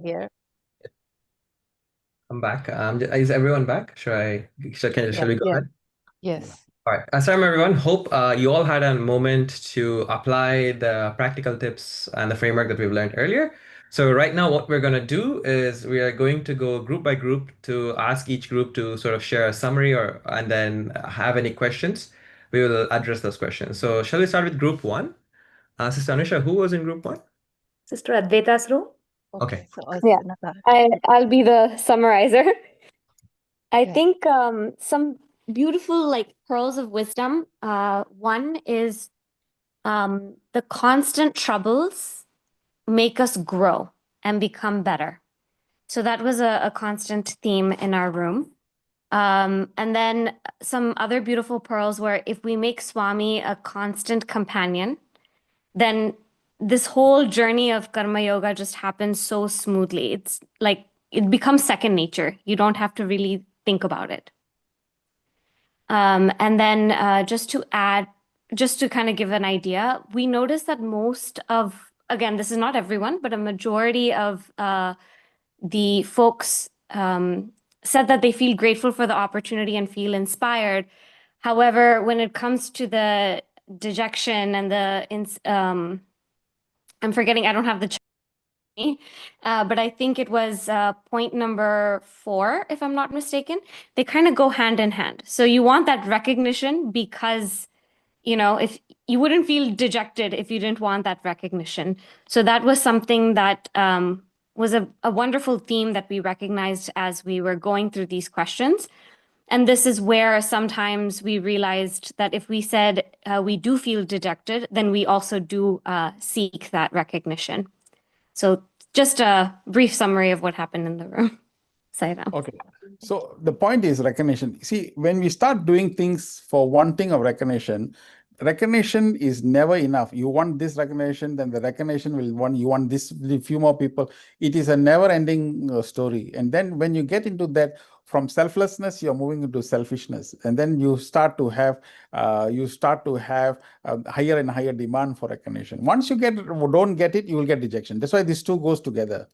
here. I'm back. Is everyone back? Shall we go Yeah. ahead? Yes. All right. Assalamu everyone. Hope you all had a moment to apply the practical tips and the framework that we've learned earlier. So right now, what we're going to do is we are going to go group by group to ask each group to sort of share a summary and then have any questions. We will address those questions. So shall we start with group one? Sister Anusha, who was in group one? Sister Advaita's room? Okay. So Yeah. Nata. I'll be the summarizer. I Yeah. think some beautiful like pearls of wisdom. One is the constant troubles make us grow and become better. So that was a constant theme in our room. And then some other beautiful pearls where if we make Swami a constant companion, then this whole journey of karma yoga just happens so smoothly. It's like it becomes second nature. You don't have to really think about it. And then just to kind of give an idea, we noticed that most of, again, this is not everyone, but a majority of the folks said that they feel grateful for the opportunity and feel inspired. However, when it comes to the dejection and I'm forgetting, I don't have the but I think it was point number 4, if I'm not mistaken. They kind of go hand in hand. So you want that recognition because, if you wouldn't feel dejected if you didn't want that recognition. So that was something that was a wonderful theme that we recognized as we were going through these questions. And this is where sometimes we realized that if we said we do feel dejected, then we also do seek that recognition. So just a brief summary of what happened in the room. Sairam. Okay. So the point is recognition. See, when we start doing things for wanting of recognition is never enough. You want this recognition, then the recognition will want, you want this few more people. It is a never ending story. And then when you get into that, from selflessness, you're moving into selfishness. And then you start to have higher and higher demand for recognition. Once you don't get it, you will get dejection. That's why these two goes together.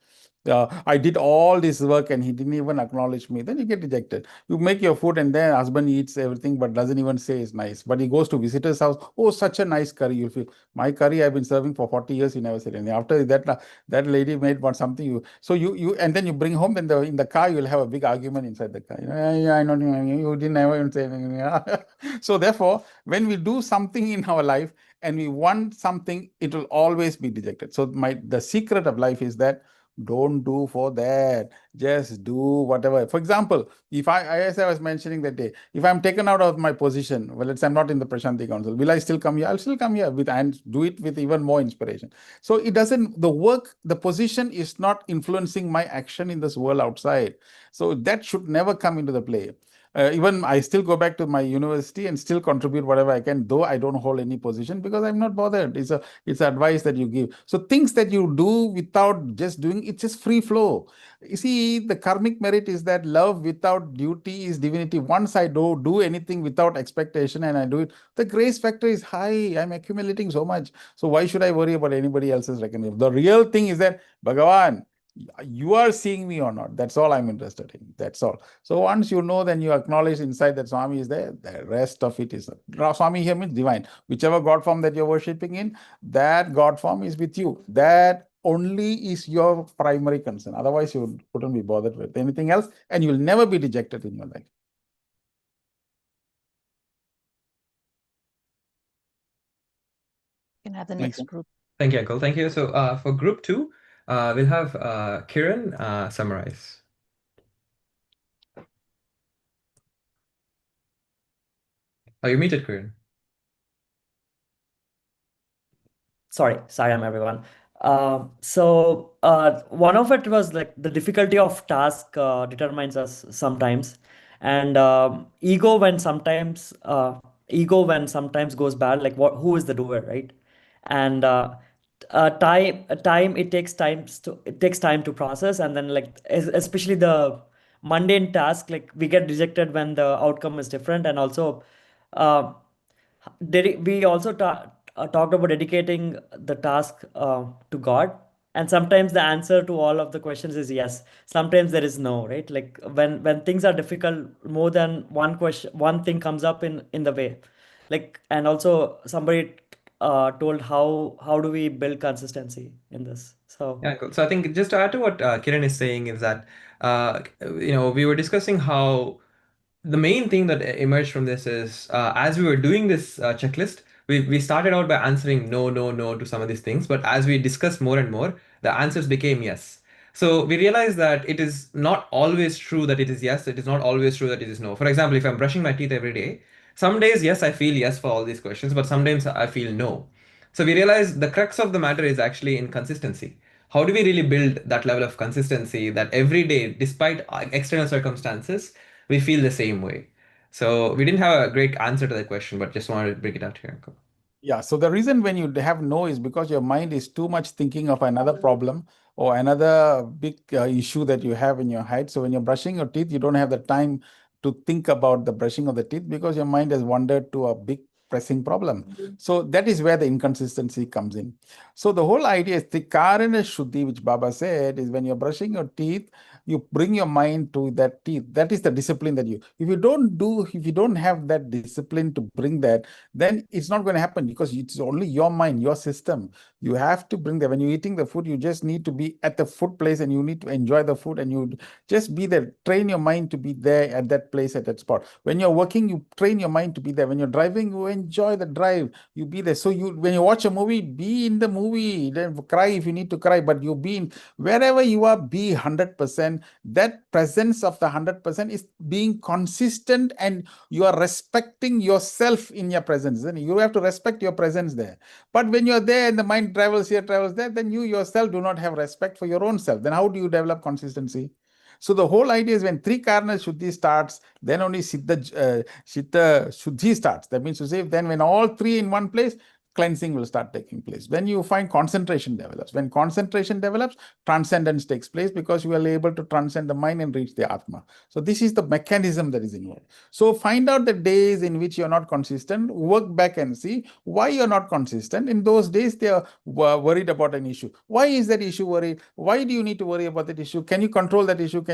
I did all this work and he didn't even acknowledge me, then you get rejected. You make your food and then husband eats everything but doesn't even say it's nice. But he goes to visitor's house, oh, such a nice curry. You feel, my curry I've been serving for 40 years, you never said anything. After that lady made something, and then you bring home, then in the car you'll have a big argument inside the car. Yeah, I know, you didn't ever even say anything. So therefore, when we do something in our life and we want something, it will always be dejected. So the secret of life is that don't do for that. Just do whatever. For example, as I was mentioning that day, if I'm taken out of my position, well, I'm not in the Prashanti Council, will I still come here? I'll still come here and do it with even more inspiration. So the position is not influencing my action in this world outside. So that should never come into the play. Even I still go back to my university and still contribute whatever I can, though I don't hold any position because I'm not bothered. It's advice that you give. So things that you do without just doing, it's just free flow. You see, the karmic merit is that love without duty is divinity. Once I do anything without expectation and I do it, the grace factor is high. I'm accumulating so much. So why should I worry about anybody else's recognition? The real thing is that Bhagavan, you are seeing me or not. That's all I'm interested in. That's all. So once you know, then you acknowledge inside that Swami is there. The rest of it is Swami here means divine. Whichever God form that you're worshipping in, that God form is with you. That only is your primary concern. Otherwise, you wouldn't be bothered with anything else, and you'll never be dejected in your life. You can have the next group. Thank you, Uncle. Thank you. So for group 2, we'll have Kiran summarize. Oh, you're muted, Kiran. Sorry, everyone. One of it was like the difficulty of task determines us sometimes, and ego when sometimes goes bad. Like who is the doer, right? And time it takes time to process, and then like especially the mundane task, like we get rejected when the outcome is different, and also. Uh, we also talked about dedicating the task to God, And sometimes the answer to all of the questions is yes. Sometimes there is no, right? Like when things are difficult, more than one question, one thing comes up in the way. Like, and also somebody told how do we build consistency in this? So Yeah, cool. So I think just to add to what Kiran is saying is that we were discussing how the main thing that emerged from this is as we were doing this checklist, we started out by answering no, no, no to some of these things, but as we discussed more and more, the answers became yes. So we realized that it is not always true that it is yes, it is not always true that it is no. For example, if I'm brushing my teeth every day, some days, yes, I feel yes for all these questions, but sometimes I feel no. So we realized the crux of the matter is actually in consistency. How do we really build that level of consistency that every day, despite external circumstances, we feel the same way? So we didn't have a great answer to that question, but just wanted to bring it out here. Yeah, so the reason when you have no is because your mind is too much thinking of another problem or another big issue that you have in your head. So when you're brushing your teeth, you don't have the time to think about the brushing of the teeth because your mind has wandered to a big pressing problem. So that is where the inconsistency comes in. So the whole idea is the karana shuddhi, which Baba said, is when you're brushing your teeth, you bring your mind to that teeth. That is the discipline that if you don't have that discipline to bring that, then it's not going to happen because it's only your mind, your system. You have to bring that. When you're eating the food, you just need to be at the food place and you need to enjoy the food and you just be there. Train your mind to be there at that place, at that spot. When you're working, you train your mind to be there. When you're driving, you enjoy the drive. You be there. So when you watch a movie, be in the movie. Then cry if you need to cry, but you be in wherever you are, be 100%. That presence of the 100% is being consistent and you are respecting yourself in your presence. Then you have to respect your presence there. But when you're there and the mind travels here, travels there, then you yourself do not have respect for your own self. Then how do you develop consistency? So the whole idea is when three karna shuddhi starts, then only chitta shuddhi starts. That means to say, then when all three in one place, cleansing will start taking place. When you find concentration develops, when concentration develops, transcendence takes place because you are able to transcend the mind and reach the Atma. So this is the mechanism that is involved. So find out the days in which you're not consistent, work back and see why you're not consistent. In those days, they are worried about an issue. Why is that issue worried? Why do you need to worry about that issue? Can you control that issue?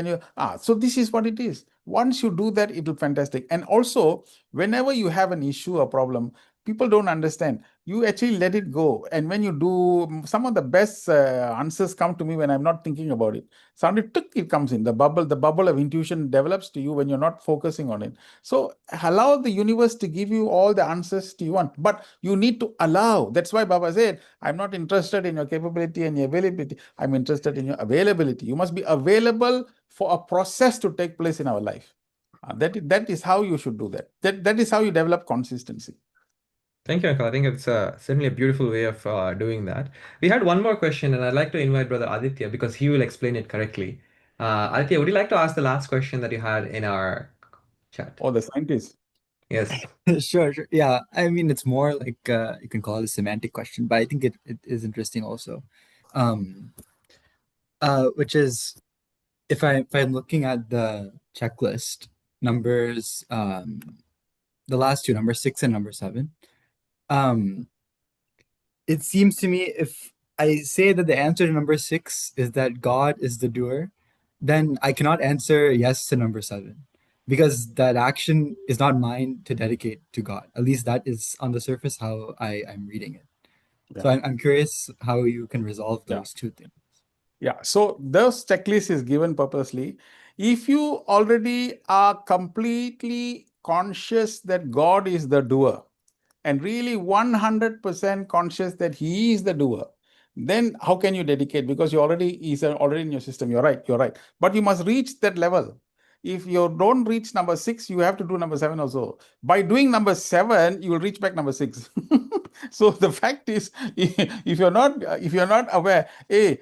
So this is what it is. Once you do that, it will fantastic. And also, whenever you have an issue or problem, people don't understand. You actually let it go. And when you do, some of the best answers come to me when I'm not thinking about it. Suddenly, it comes in. The bubble of intuition develops to you when you're not focusing on it. So allow the universe to give you all the answers you want, but you need to allow. That's why Baba said, I'm not interested in your capability and your availability. I'm interested in your availability. You must be available for a process to take place in our life. That is how you should do that. That is how you develop consistency. Thank you, Uncle. I think it's certainly a beautiful way of doing that. We had one more question, and I'd like to invite Brother Aditya because he will explain it correctly. Aditya, would you like to ask the last question that you had in our chat? Or the scientists. Yes. Sure, sure. Yeah, I mean, it's more like you can call it a semantic question, but I think it is interesting also. Um, which is if I'm looking at the checklist numbers, the last two, number 6 and number 7, um, it seems to me if I say that the answer to number 6 is that God is the doer, then I cannot answer yes to number 7 because that action is not mine to dedicate to God. At least that is on the surface how I'm reading it. Yeah. So I'm curious how you can resolve Yeah. those two things. Yeah, so those checklist is given purposely. If you already are completely conscious that God is the doer and really 100% conscious that He is the doer, then how can you dedicate? Because you already is already in your system. You're right. But you must reach that level. If you don't reach number 6, you have to do number 7 also. By doing number 7, you will reach back number 6. So the fact is, if you're not aware, hey,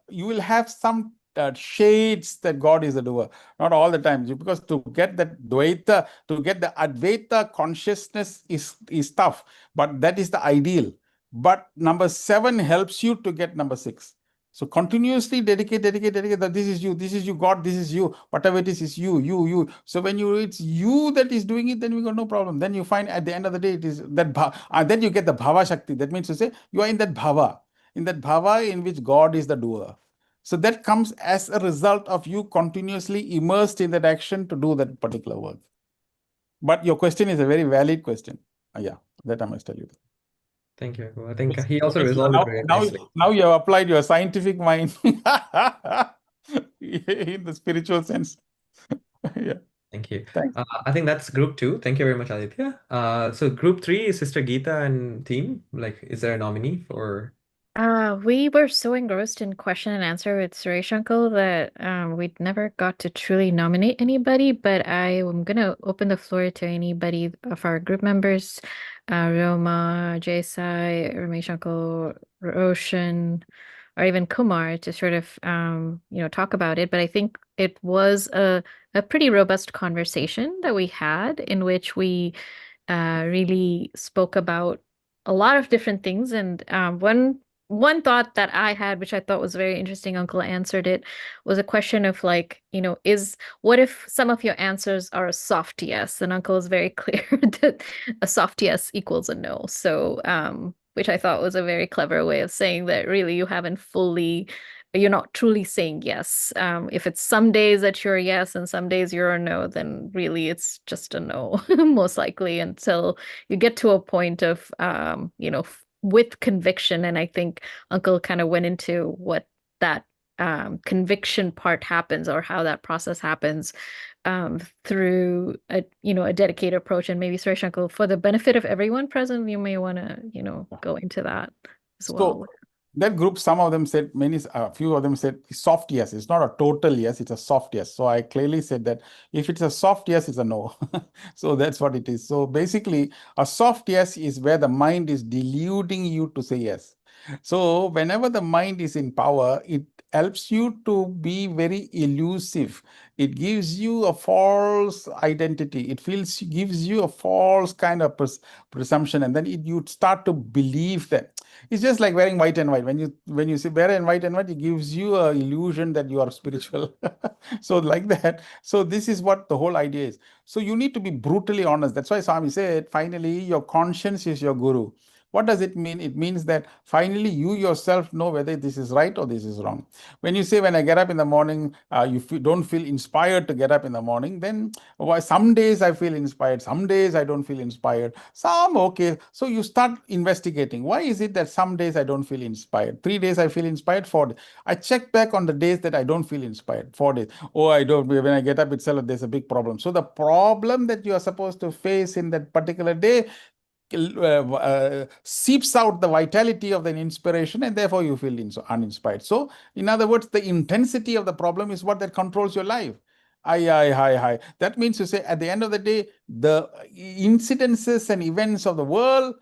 you will have some shades that God is the doer, not all the time, because to get that Dvaita, to get the Advaita consciousness is tough, but that is the ideal. But number 7 helps you to get number 6. So continuously dedicate that this is you, God, this is you, whatever it is you. So when it's you that is doing it, then we got no problem. Then you find at the end of the day, it is that then you get the bhava shakti. That means to say you are in that bhava. in that bhava in which God is the doer. So that comes as a result of you continuously immersed in that action to do that particular work. But your question is a very valid question. Yeah, that I must tell you. Thank you. I think he also So resolved it very nicely. now you have applied your scientific mind in the spiritual sense. Yeah. Thank you. Thanks. I think that's group 2. Thank you very much, Aditya. So group 3 is Sister Geeta and team. Like, is there a nominee for? We were so engrossed in question and answer with Suresh Uncle that we never got to truly nominate anybody, but I am gonna open the floor to anybody of our group members, Roma, Jaisai, Ramesh Uncle, Roshan, or even Kumar to sort of talk about it. But I think it was a pretty robust conversation that we had in which we really spoke about a lot of different things. And one thought that I had, which I thought was very interesting, Uncle answered it, was a question of like, what if some of your answers are a soft yes? And Uncle is very clear that a soft yes equals a no. So, which I thought was a very clever way of saying that really you're not truly saying yes. If it's some days that you're a yes and some days you're a no, then really it's just a no, most likely, until you get to a point of, with conviction. And I think Uncle kind of went into what that conviction part happens, or how that process happens through a dedicated approach. And maybe Suresh Uncle, for the benefit of everyone present, you may want to go into that as well. That group, some of them said, a few of them said soft yes. It's not a total yes, it's a soft yes. So I clearly said that if it's a soft yes, it's a no. So that's what it is. So basically, a soft yes is where the mind is deluding you to say yes. So whenever the mind is in power, it helps you to be very elusive. It gives you a false identity. Gives you a false kind of presumption, and then you start to believe that. It's just like wearing white and white. When you see wear in white and white, it gives you a illusion that you are spiritual. So like that. So this is what the whole idea is. So you need to be brutally honest. That's why Swami said, finally, your conscience is your guru. What does it mean? It means that finally you yourself know whether this is right or this is wrong. When you say, when I get up in the morning, don't feel inspired to get up in the morning, then some days I feel inspired, some days I don't feel inspired, some okay. So you start investigating. Why is it that some days I don't feel inspired? 3 days I feel inspired, 4 days. I check back on the days that I don't feel inspired, 4 days. Oh, I don't, when I get up itself, there's a big problem. So the problem that you are supposed to face in that particular day seeps out the vitality of the inspiration, and therefore you feel uninspired. So, in other words, the intensity of the problem is what that controls your life. I. That means to say, at the end of the day, the incidences and events of the world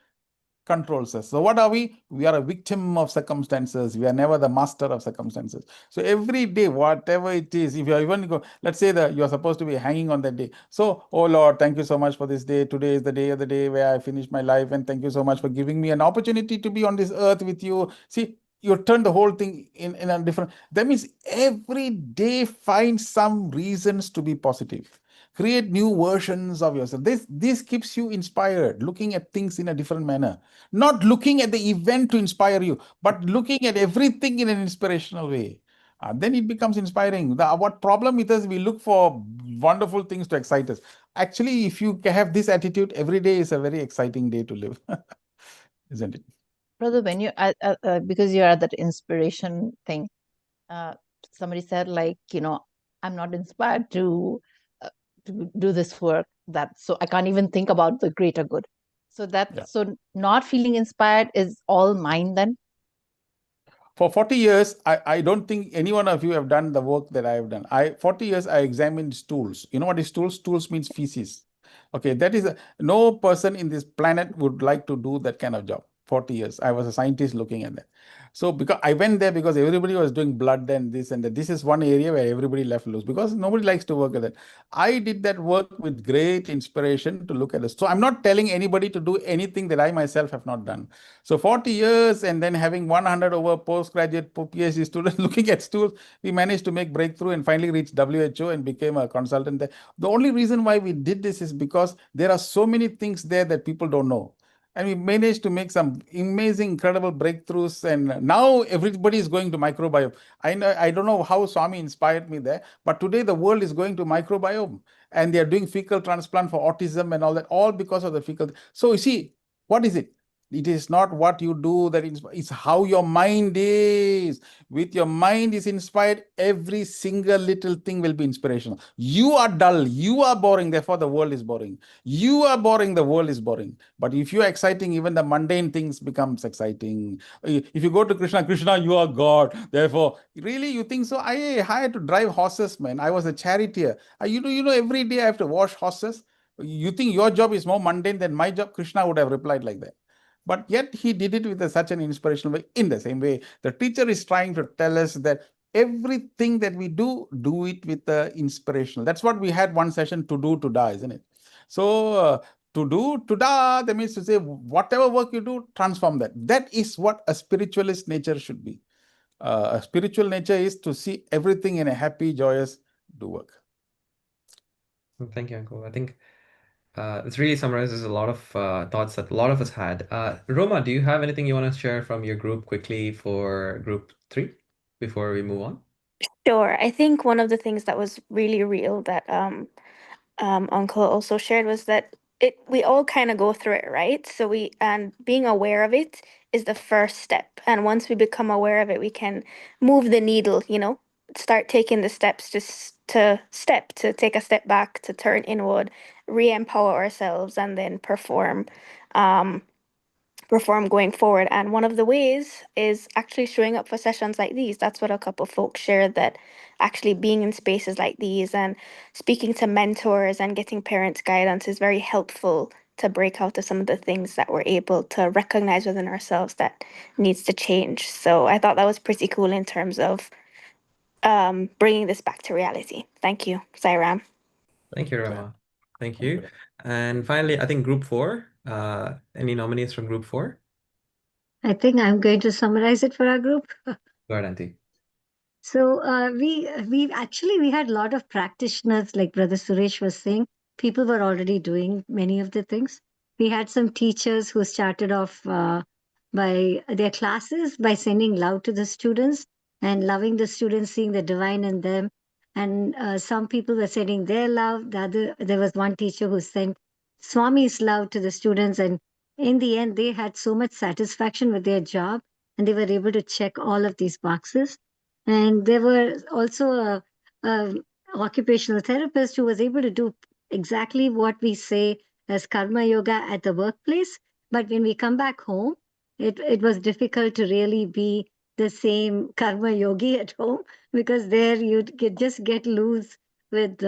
controls us. So what are we? We are a victim of circumstances. We are never the master of circumstances. So every day, whatever it is, if you even go, let's say that you are supposed to be hanging on that day. So, oh Lord, thank you so much for this day. Today is the day of the day where I finish my life, and thank you so much for giving me an opportunity to be on this earth with you. See, you turn the whole thing in a different. That means every day find some reasons to be positive. Create new versions of yourself. This keeps you inspired, looking at things in a different manner. Not looking at the event to inspire you, but looking at everything in an inspirational way. Then it becomes inspiring. What problem with us, we look for wonderful things to excite us. Actually, if you have this attitude, every day is a very exciting day to live, isn't it? Brother, when you because you're at that inspiration thing, somebody said, like, I'm not inspired to do this work, so I can't even think about the greater good. So so not feeling inspired is all mine then. For 40 years, I don't think any one of you have done the work that I have done. 40 years, I examined stools. You know what is stools? Stools means feces. Okay, that is no person in this planet would like to do that kind of job. 40 years. I was a scientist looking at that. So because I went there because everybody was doing blood and this and that. This is one area where everybody left loose because nobody likes to work at that. I did that work with great inspiration to look at this. So I'm not telling anybody to do anything that I myself have not done. So 40 years and then having 100 over postgraduate PhD students looking at stools, we managed to make breakthrough and finally reached WHO and became a consultant there. The only reason why we did this is because there are so many things there that people don't know. And we managed to make some amazing, incredible breakthroughs. And now everybody is going to microbiome. I don't know how Swami inspired me there, but today the world is going to microbiome, and they are doing fecal transplant for autism and all that, all because of the fecal. So you see, what is it? It is not what you do that it's how your mind is. With your mind is inspired, every single little thing will be inspirational. You are dull, you are boring, therefore the world is boring. You are boring, the world is boring. But if you're exciting, even the mundane things becomes exciting. If you go to Krishna, Krishna, you are God. Therefore, really, you think so? I had to drive horses, man. I was a charioteer. You know, every day I have to wash horses. You think your job is more mundane than my job? Krishna would have replied like that. But yet he did it with such an inspirational way. In the same way, the teacher is trying to tell us that everything that we do it with the inspirational. That's what we had one session, to do, to die, isn't it? So to do, to da, that means to say whatever work you do, transform that. That is what a spiritualist nature should be. A spiritual nature is to see everything in a happy, joyous do work. Thank you, Uncle. I think this really summarizes a lot of thoughts that a lot of us had. Roma, do you have anything you want to share from your group quickly for group 3 before we move on? Sure. I think one of the things that was really real that Uncle also shared was that we all kind of go through it, right? So and being aware of it is the first step. And once we become aware of it, we can move the needle, start taking the steps to take a step back, to turn inward, re-empower ourselves, and then perform going forward. And one of the ways is actually showing up for sessions like these. That's what a couple of folks shared, that actually being in spaces like these and speaking to mentors and getting parents guidance is very helpful to break out of some of the things that we're able to recognize within ourselves that needs to change. So I thought that was pretty cool in terms of bringing this back to reality. Thank you, Sairam. Thank you, Roma. Thank you. And finally, I think group 4. Any nominees from group 4? I think I'm going to summarize it for our group. Go ahead, Auntie. So we had a lot of practitioners, like Brother Suresh was saying. People were already doing many of the things. We had some teachers who started off by their classes by sending love to the students and loving the students, seeing the divine in them. And some people were sending their love. There was one teacher who sent Swami's love to the students, and in the end, they had so much satisfaction with their job, and they were able to check all of these boxes. And there were also a occupational therapist who was able to do exactly what we say as karma yoga at the workplace. But when we come back home, it was difficult to really be the same karma yogi at home, because there just get loose with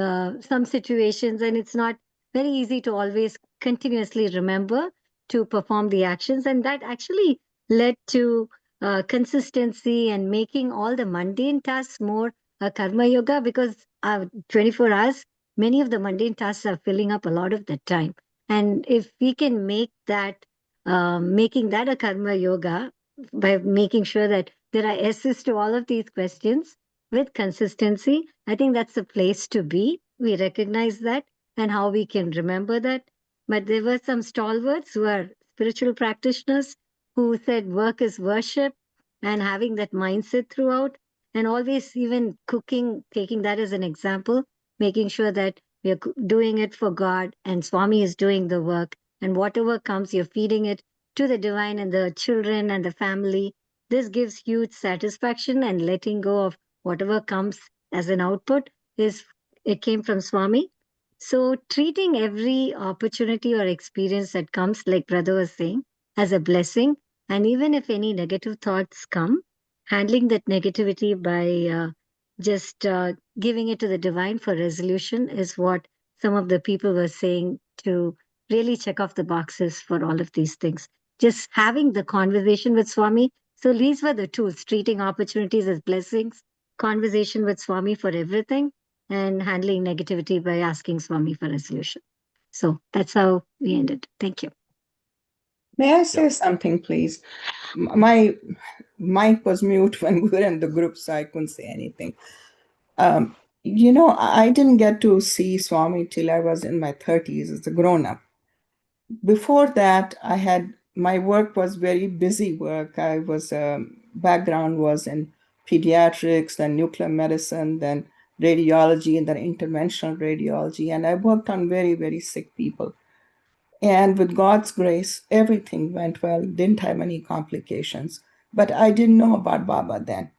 some situations, and it's not very easy to always continuously remember to perform the actions. And that actually led to consistency and making all the mundane tasks more karma yoga, because 24 hours, many of the mundane tasks are filling up a lot of the time. And if we can make that, making that a karma yoga by making sure that there are S's to all of these questions with consistency, I think that's the place to be. We recognize that and how we can remember that. But there were some stalwarts who are spiritual practitioners who said work is worship, and having that mindset throughout, and always even cooking, taking that as an example, making sure that we are doing it for God and Swami is doing the work, and whatever comes, you're feeding it to the divine and the children and the family. This gives huge satisfaction, and letting go of whatever comes as an output it came from Swami. So treating every opportunity or experience that comes, like Brother was saying, as a blessing. And even if any negative thoughts come, handling that negativity by just giving it to the divine for resolution is what some of the people were saying, to really check off the boxes for all of these things. Just having the conversation with Swami. So these were the tools: treating opportunities as blessings, conversation with Swami for everything, and handling negativity by asking Swami for resolution. So that's how we ended. Thank you. May I say something, please? My mic was mute when we were in the group, so I couldn't say anything. I didn't get to see Swami till I was in my 30s as a grown-up. Before that, I had my work was very busy work. I was background was in pediatrics, then nuclear medicine, then radiology, and then interventional radiology, and I worked on very, very sick people. And with God's grace, everything went well, didn't have any complications. But I didn't know about Baba then.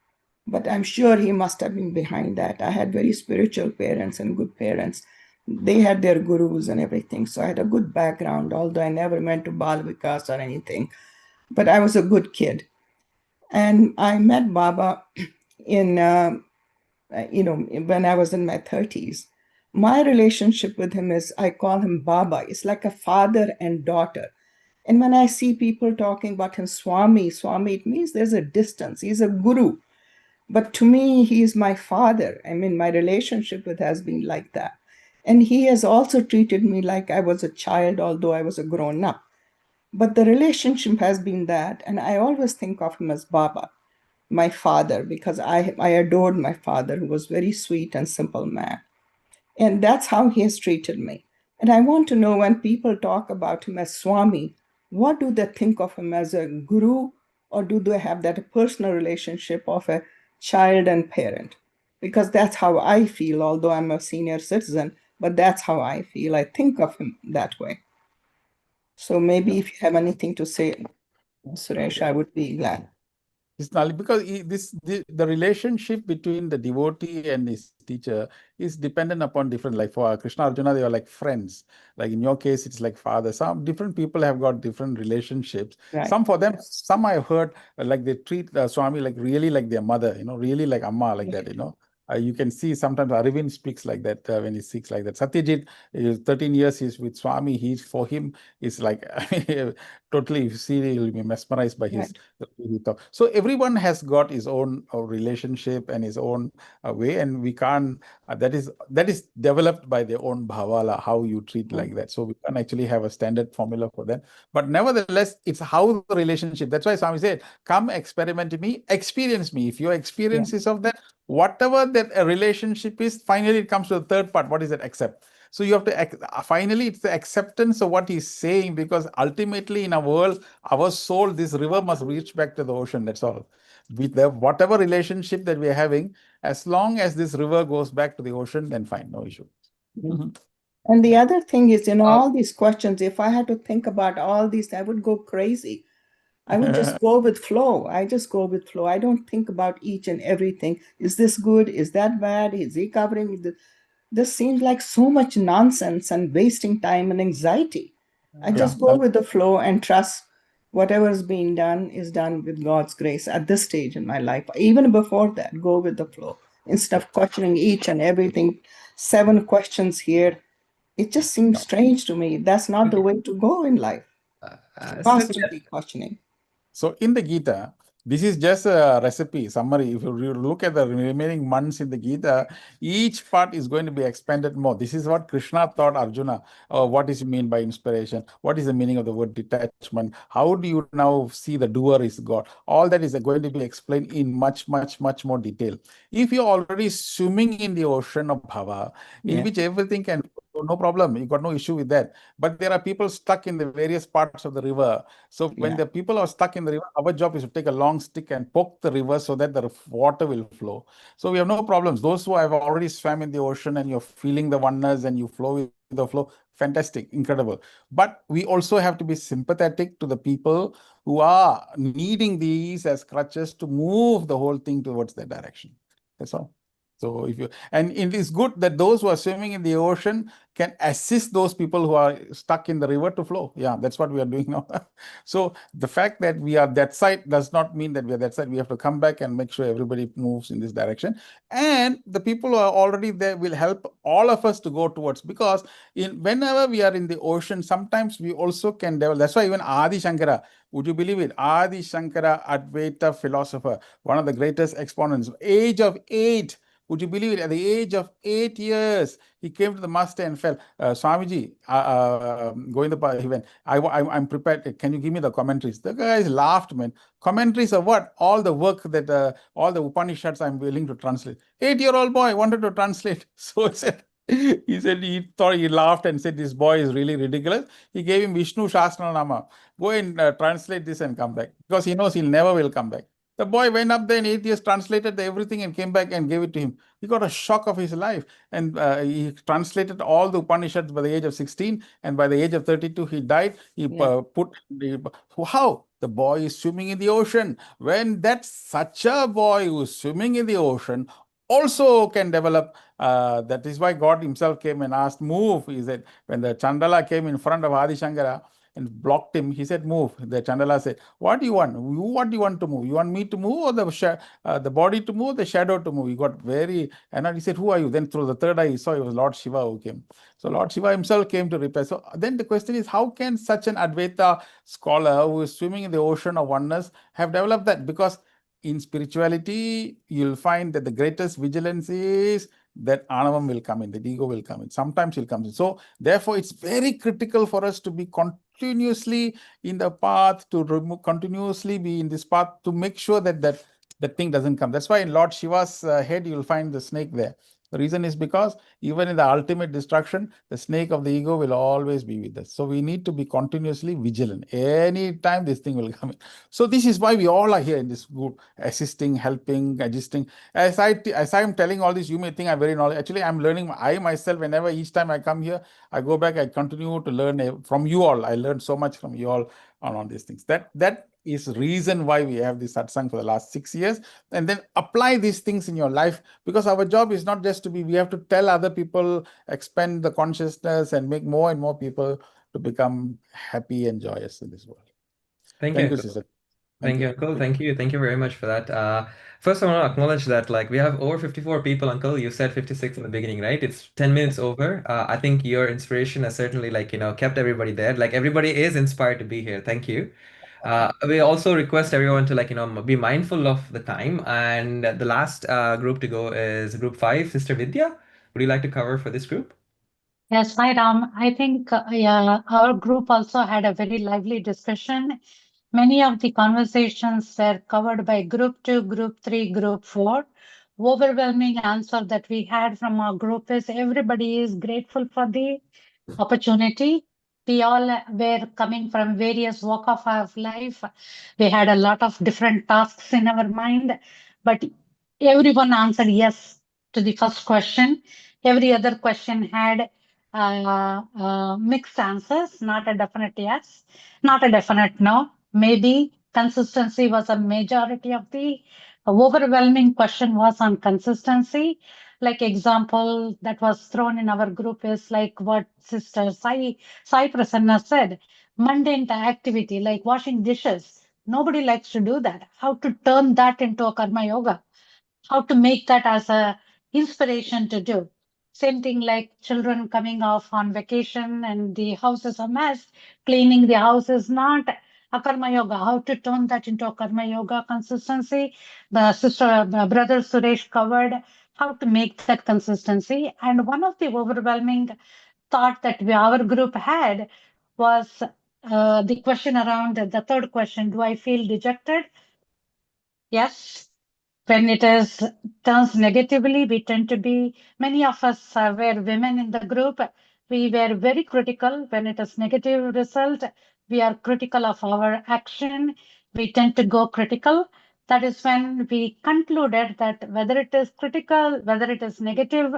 But I'm sure he must have been behind that. I had very spiritual parents and good parents. They had their gurus and everything. So I had a good background, although I never went to Bal Vikas or anything. But I was a good kid. And I met Baba in, when I was in my 30s. My relationship with him is, I call him Baba. It's like a father and daughter. And when I see people talking about him, Swami, it means there's a distance. He's a guru. But to me, he is my father. I mean, my relationship with has been like that. And he has also treated me like I was a child, although I was a grown up. But the relationship has been that. And I always think of him as Baba, my father, because I adored my father, who was very sweet and simple man. And that's how he has treated me. And I want to know, when people talk about him as Swami, what do they think of him, as a guru, or do they have that personal relationship of a child and parent? Because that's how I feel, although I'm a senior citizen, but that's how I feel. I think of him that way. So maybe if you have anything to say, Suresh, I would be glad. It's not because the relationship between the devotee and his teacher is dependent upon different. Like for Krishna Arjuna, they are like friends. Like in your case, it's like father. Some different people have got different relationships. Right. Some for them, some I heard like they treat Swami like really like their mother. Really like Amma like that. You can see sometimes Arvind speaks like that when he speaks like that. Satyajit, 13 years he's with Swami. For him, is like totally. You see, you'll be mesmerized by his. So everyone has got his own relationship and his own way, and we can't. That is developed by their own bhavala, how you treat like that. So we can't actually have a standard formula for that. But nevertheless, it's how the relationship. That's why Swami said, "Come experiment me, experience me. If your experience is of that, whatever that a relationship is, finally it comes to the third part. What is that? Accept." So you have to finally, it's the acceptance of what he's saying, because ultimately in our world, our soul, this river must reach back to the ocean. That's all. With whatever relationship that we're having, as long as this river goes back to the ocean, then fine, no issue. And the other thing is, all these questions, if I had to think about all these, I would go crazy. I would just go with flow. I just go with flow. I don't think about each and everything. Is this good? Is that bad? Is he covering? This seems like so much nonsense and wasting time and anxiety. I just go with the flow and trust whatever is being done is done with God's grace at this stage in my life. Even before that, go with the flow instead of questioning each and everything. 7 questions here. It just seems strange to me. That's not the way to go in life. Constantly questioning. So in the Gita, this is just a recipe summary. If you look at the remaining months in the Gita, each part is going to be expanded more. This is what Krishna taught Arjuna. What is mean by inspiration? What is the meaning of the word detachment? How do you now see the doer is God? All that is going to be explained in much, much, much more detail. If you're already swimming in the ocean of bhava, in which everything can, no problem, you got no issue with that. But there are people stuck in the various parts of the river. So when the people are stuck in the river, our job is to take a long stick and poke the river so that the water will flow. So we have no problems. Those who have already swam in the ocean and you're feeling the oneness and you flow with the flow, fantastic, incredible. But we also have to be sympathetic to the people who are needing these as crutches to move the whole thing towards that direction. That's all. So and it is good that those who are swimming in the ocean can assist those people who are stuck in the river to flow. Yeah, that's what we are doing now. So the fact that we are that side does not mean that we are that side. We have to come back and make sure everybody moves in this direction. And the people who are already there will help all of us to go towards, because whenever we are in the ocean, sometimes we also can develop. That's why even Adi Shankara, would you believe it? Adi Shankara, Advaita philosopher, one of the greatest exponents, age of 8. Would you believe it? At the age of 8 years, he came to the master and fell. Swamiji, he went, I'm prepared. Can you give me the commentaries? The guys laughed, man. Commentaries of what? All the work that, all the Upanishads I'm willing to translate. 8-year-old boy wanted to translate. So he said, He said he thought, he laughed and said, this boy is really ridiculous. He gave him Vishnu Shastranama. Go and translate this and come back, because he knows he'll never will come back. The boy went up there in 8 years, translated everything and came back and gave it to him. He got a shock of his life. And he translated all the Upanishads by the age of 16. And by the age of 32, he died. He Yeah. how? The boy is swimming in the ocean. When that such a boy who's swimming in the ocean also can develop, that is why God himself came and asked, move. He said, when the Chandala came in front of Adi Shankara and blocked him, he said, move. The Chandala said, what do you want? What do you want to move? You want me to move, or the body to move, the shadow to move? He got very, and he said, who are you? Then through the third eye, he saw it was Lord Shiva who came. So Lord Shiva himself came to repair. So then the question is, how can such an Advaita scholar who is swimming in the ocean of oneness have developed that? Because in spirituality, you'll find that the greatest vigilance is that anavam will come in, that ego will come in. Sometimes it comes in. So therefore, it's very critical for us to be continuously in the path, to continuously be in this path, to make sure that that thing doesn't come. That's why in Lord Shiva's head, you'll find the snake there. The reason is because even in the ultimate destruction, the snake of the ego will always be with us. So we need to be continuously vigilant. Anytime this thing will come in. So this is why we all are here in this group, assisting, helping, adjusting. As I'm telling all this, you may think I'm very knowledgeable. Actually, I'm learning. I myself, whenever each time I come here, I go back, I continue to learn from you all. I learned so much from you all on all these things. That is reason why we have this satsang for the last 6 years. And then apply these things in your life, because our job is not just to be, we have to tell other people, expand the consciousness and make more and more people to become happy and joyous in this world. Thank Thank you, you, Uncle. sister. Thank you, Uncle. Thank you. Thank you very much for that. First, I want to acknowledge that like we have over 54 people, Uncle. You said 56 in the beginning, right? It's 10 minutes over. I think your inspiration has certainly like, kept everybody there. Like everybody is inspired to be here. Thank you. We also request everyone to like, be mindful of the time. And the last group to go is group 5, Sister Vidya. Would you like to cover for this group? Yes, hi Ram. I think yeah, our group also had a very lively discussion. Many of the conversations were covered by group 2, group 3, group 4. Overwhelming answer that we had from our group is everybody is grateful for the opportunity. We all were coming from various walk of life. We had a lot of different tasks in our mind, but everyone answered yes to the first question. Every other question had mixed answers, not a definite yes, not a definite no. Maybe consistency was a majority of the overwhelming question was on consistency. Like example that was thrown in our group is like what Sister Sai Prasanna said, mundane activity like washing dishes. Nobody likes to do that. How to turn that into a karma yoga? How to make that as a inspiration to do. Same thing like children coming off on vacation and the house is a mess. Cleaning the house is not a karma yoga. How to turn that into a karma yoga consistency. Brother Suresh covered how to make that consistency. And one of the overwhelming thought that our group had was the question around the third question, do I feel dejected? Yes. When it is turns negatively, we tend to be, many of us were women in the group. We were very critical. When it is negative result, we are critical of our action. We tend to go critical. That is when we concluded that whether it is critical, whether it is negative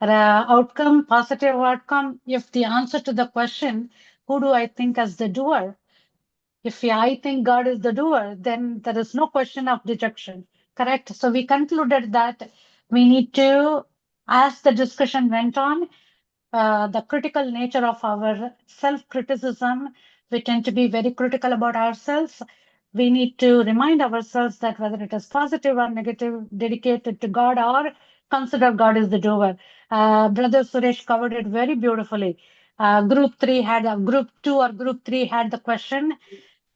outcome, positive outcome, if the answer to the question, who do I think as the doer? If I think God is the doer, then there is no question of dejection, correct? So we concluded that we need to, as the discussion went on, the critical nature of our self-criticism, we tend to be very critical about ourselves. We need to remind ourselves that whether it is positive or negative, dedicated to God or consider God is the doer. Brother Suresh covered it very beautifully. Group 2 or group 3 had the question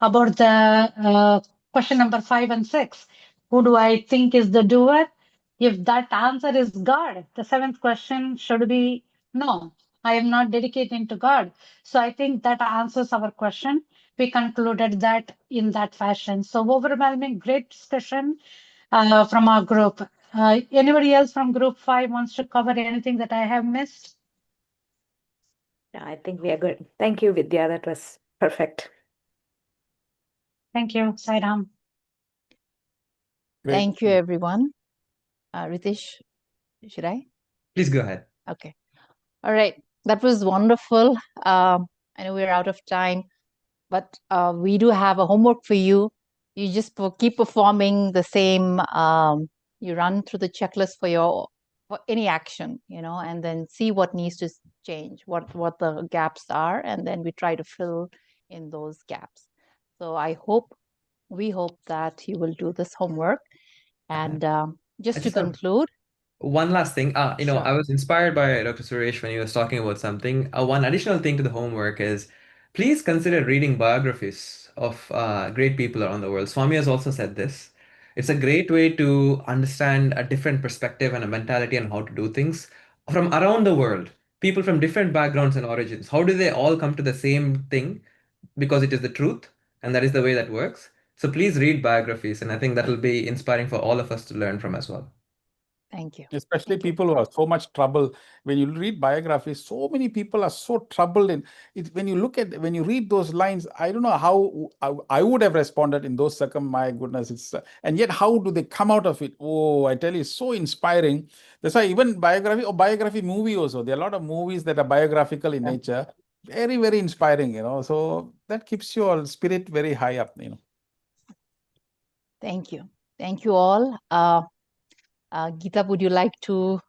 about the question number 5 and 6. Who do I think is the doer? If that answer is God, the 7th question should be no, I am not dedicating to God. So I think that answers our question. We concluded that in that fashion. So overwhelming, great discussion from our group. Anybody else from group 5 wants to cover anything that I have missed? No, I think we are good. Thank you, Vidya. That was perfect. Thank you, Sairam. Great. Thank you, everyone. Ritesh, should I? Please go ahead. Okay. All right. That was wonderful. I know we're out of time, but we do have a homework for you. You just keep performing the same. You run through the checklist for any action, and then see what needs to change, what the gaps are, and then we try to fill in those gaps. So we hope that you will do this homework. And just to conclude. One last thing, Sure. I was inspired by Dr. Suresh when he was talking about something. One additional thing to the homework is please consider reading biographies of great people around the world. Swami has also said this. It's a great way to understand a different perspective and a mentality on how to do things from around the world. People from different backgrounds and origins. How do they all come to the same thing? Because it is the truth, and that is the way that works. So please read biographies, and I think that will be inspiring for all of us to learn from as well. Thank you. Especially people who are so much trouble. When you read biographies, so many people are so troubled. And when you read those lines, I don't know how I would have responded in those circumstances. My goodness, and yet how do they come out of it? Oh, I tell you, it's so inspiring. That's why even biography movie also. There are a lot of movies that are biographical in nature. Very, very inspiring, So that keeps your spirit very high up, Thank you. Thank you all. Geeta, would you like to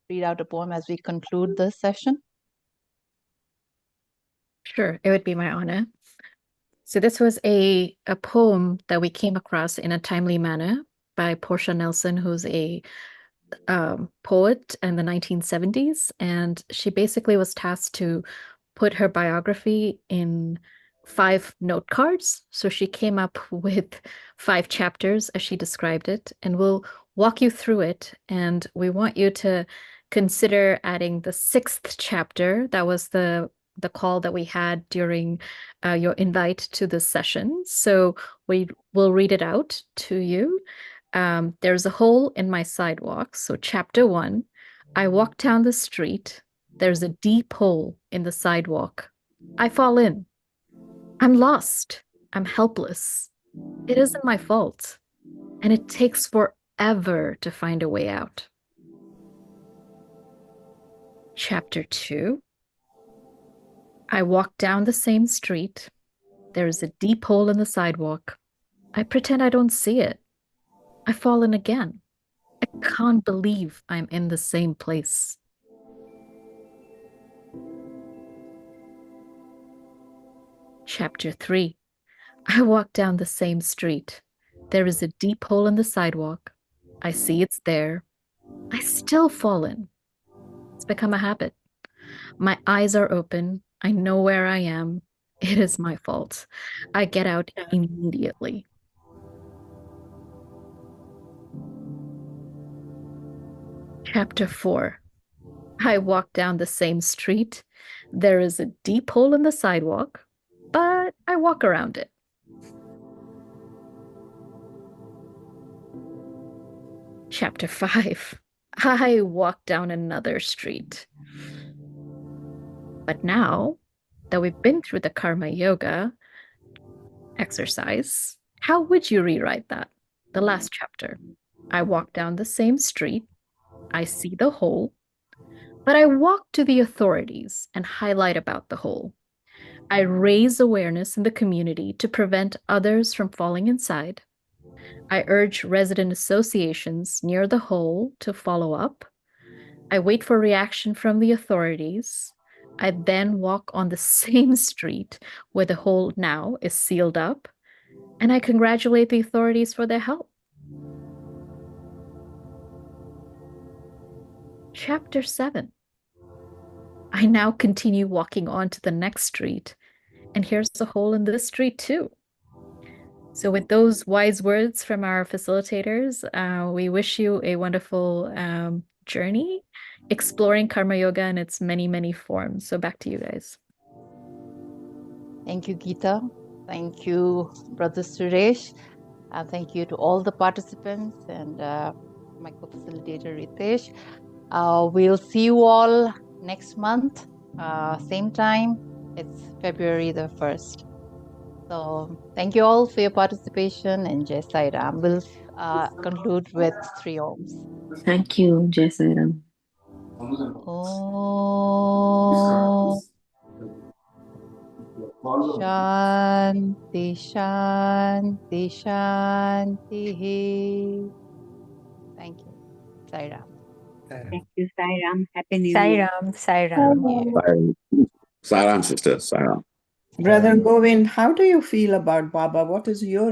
read out a poem as we conclude this session? Sure, it would be my honor. So this was a poem that we came across in a timely manner by Portia Nelson, who's a poet in the 1970s. And she basically was tasked to put her biography in 5 note cards. So she came up with 5 chapters as she described it, and we'll walk you through it. And we want you to consider adding the 6th chapter. That was the call that we had during your invite to this session. So we will read it out to you. There's a hole in my sidewalk. So chapter 1, I walk down the street. There's a deep hole in the sidewalk. I fall in. I'm lost. I'm helpless. It isn't my fault. And it takes forever to find a way out. Chapter 2, I walk down the same street. There is a deep hole in the sidewalk. I pretend I don't see it. I fall in again. I can't believe I'm in the same place. Chapter 3, I walk down the same street. There is a deep hole in the sidewalk. I see it's there. I still fall in. It's become a habit. My eyes are open. I know where I am. It is my fault. I get out immediately. Chapter 4, I walk down the same street. There is a deep hole in the sidewalk, but I walk around it. Chapter 5, I walk down another street. But now that we've been through the Karma Yoga exercise, how would you rewrite that? The last chapter. I walk down the same street. I see the hole, but I walk to the authorities and highlight about the hole. I raise awareness in the community to prevent others from falling inside. I urge resident associations near the hole to follow up. I wait for reaction from the authorities. I then walk on the same street where the hole now is sealed up, and I congratulate the authorities for their help. Chapter 7. I now continue walking on to the next street, and here's a hole in this street too. So with those wise words from our facilitators, we wish you a wonderful journey exploring Karma Yoga in its many, many forms. So back to you guys. Thank you, Geeta. Thank you, Brother Suresh. Thank you to all the participants. And my co-facilitator Ritesh. We'll see you all next month, same time. It's February the 1st. So thank you all for your participation, and Jai Sai Ram. We'll conclude with 3 ohms. Thank you, Jai Sai Ram. Om Shanti Shanti Shanti. Thank you. Sai Ram. Thank you, Sai Ram. Happy New Sai Year. Ram, Sai Ram. Saran, sister, Saran. Brother Govind, how do you feel about Baba? What is your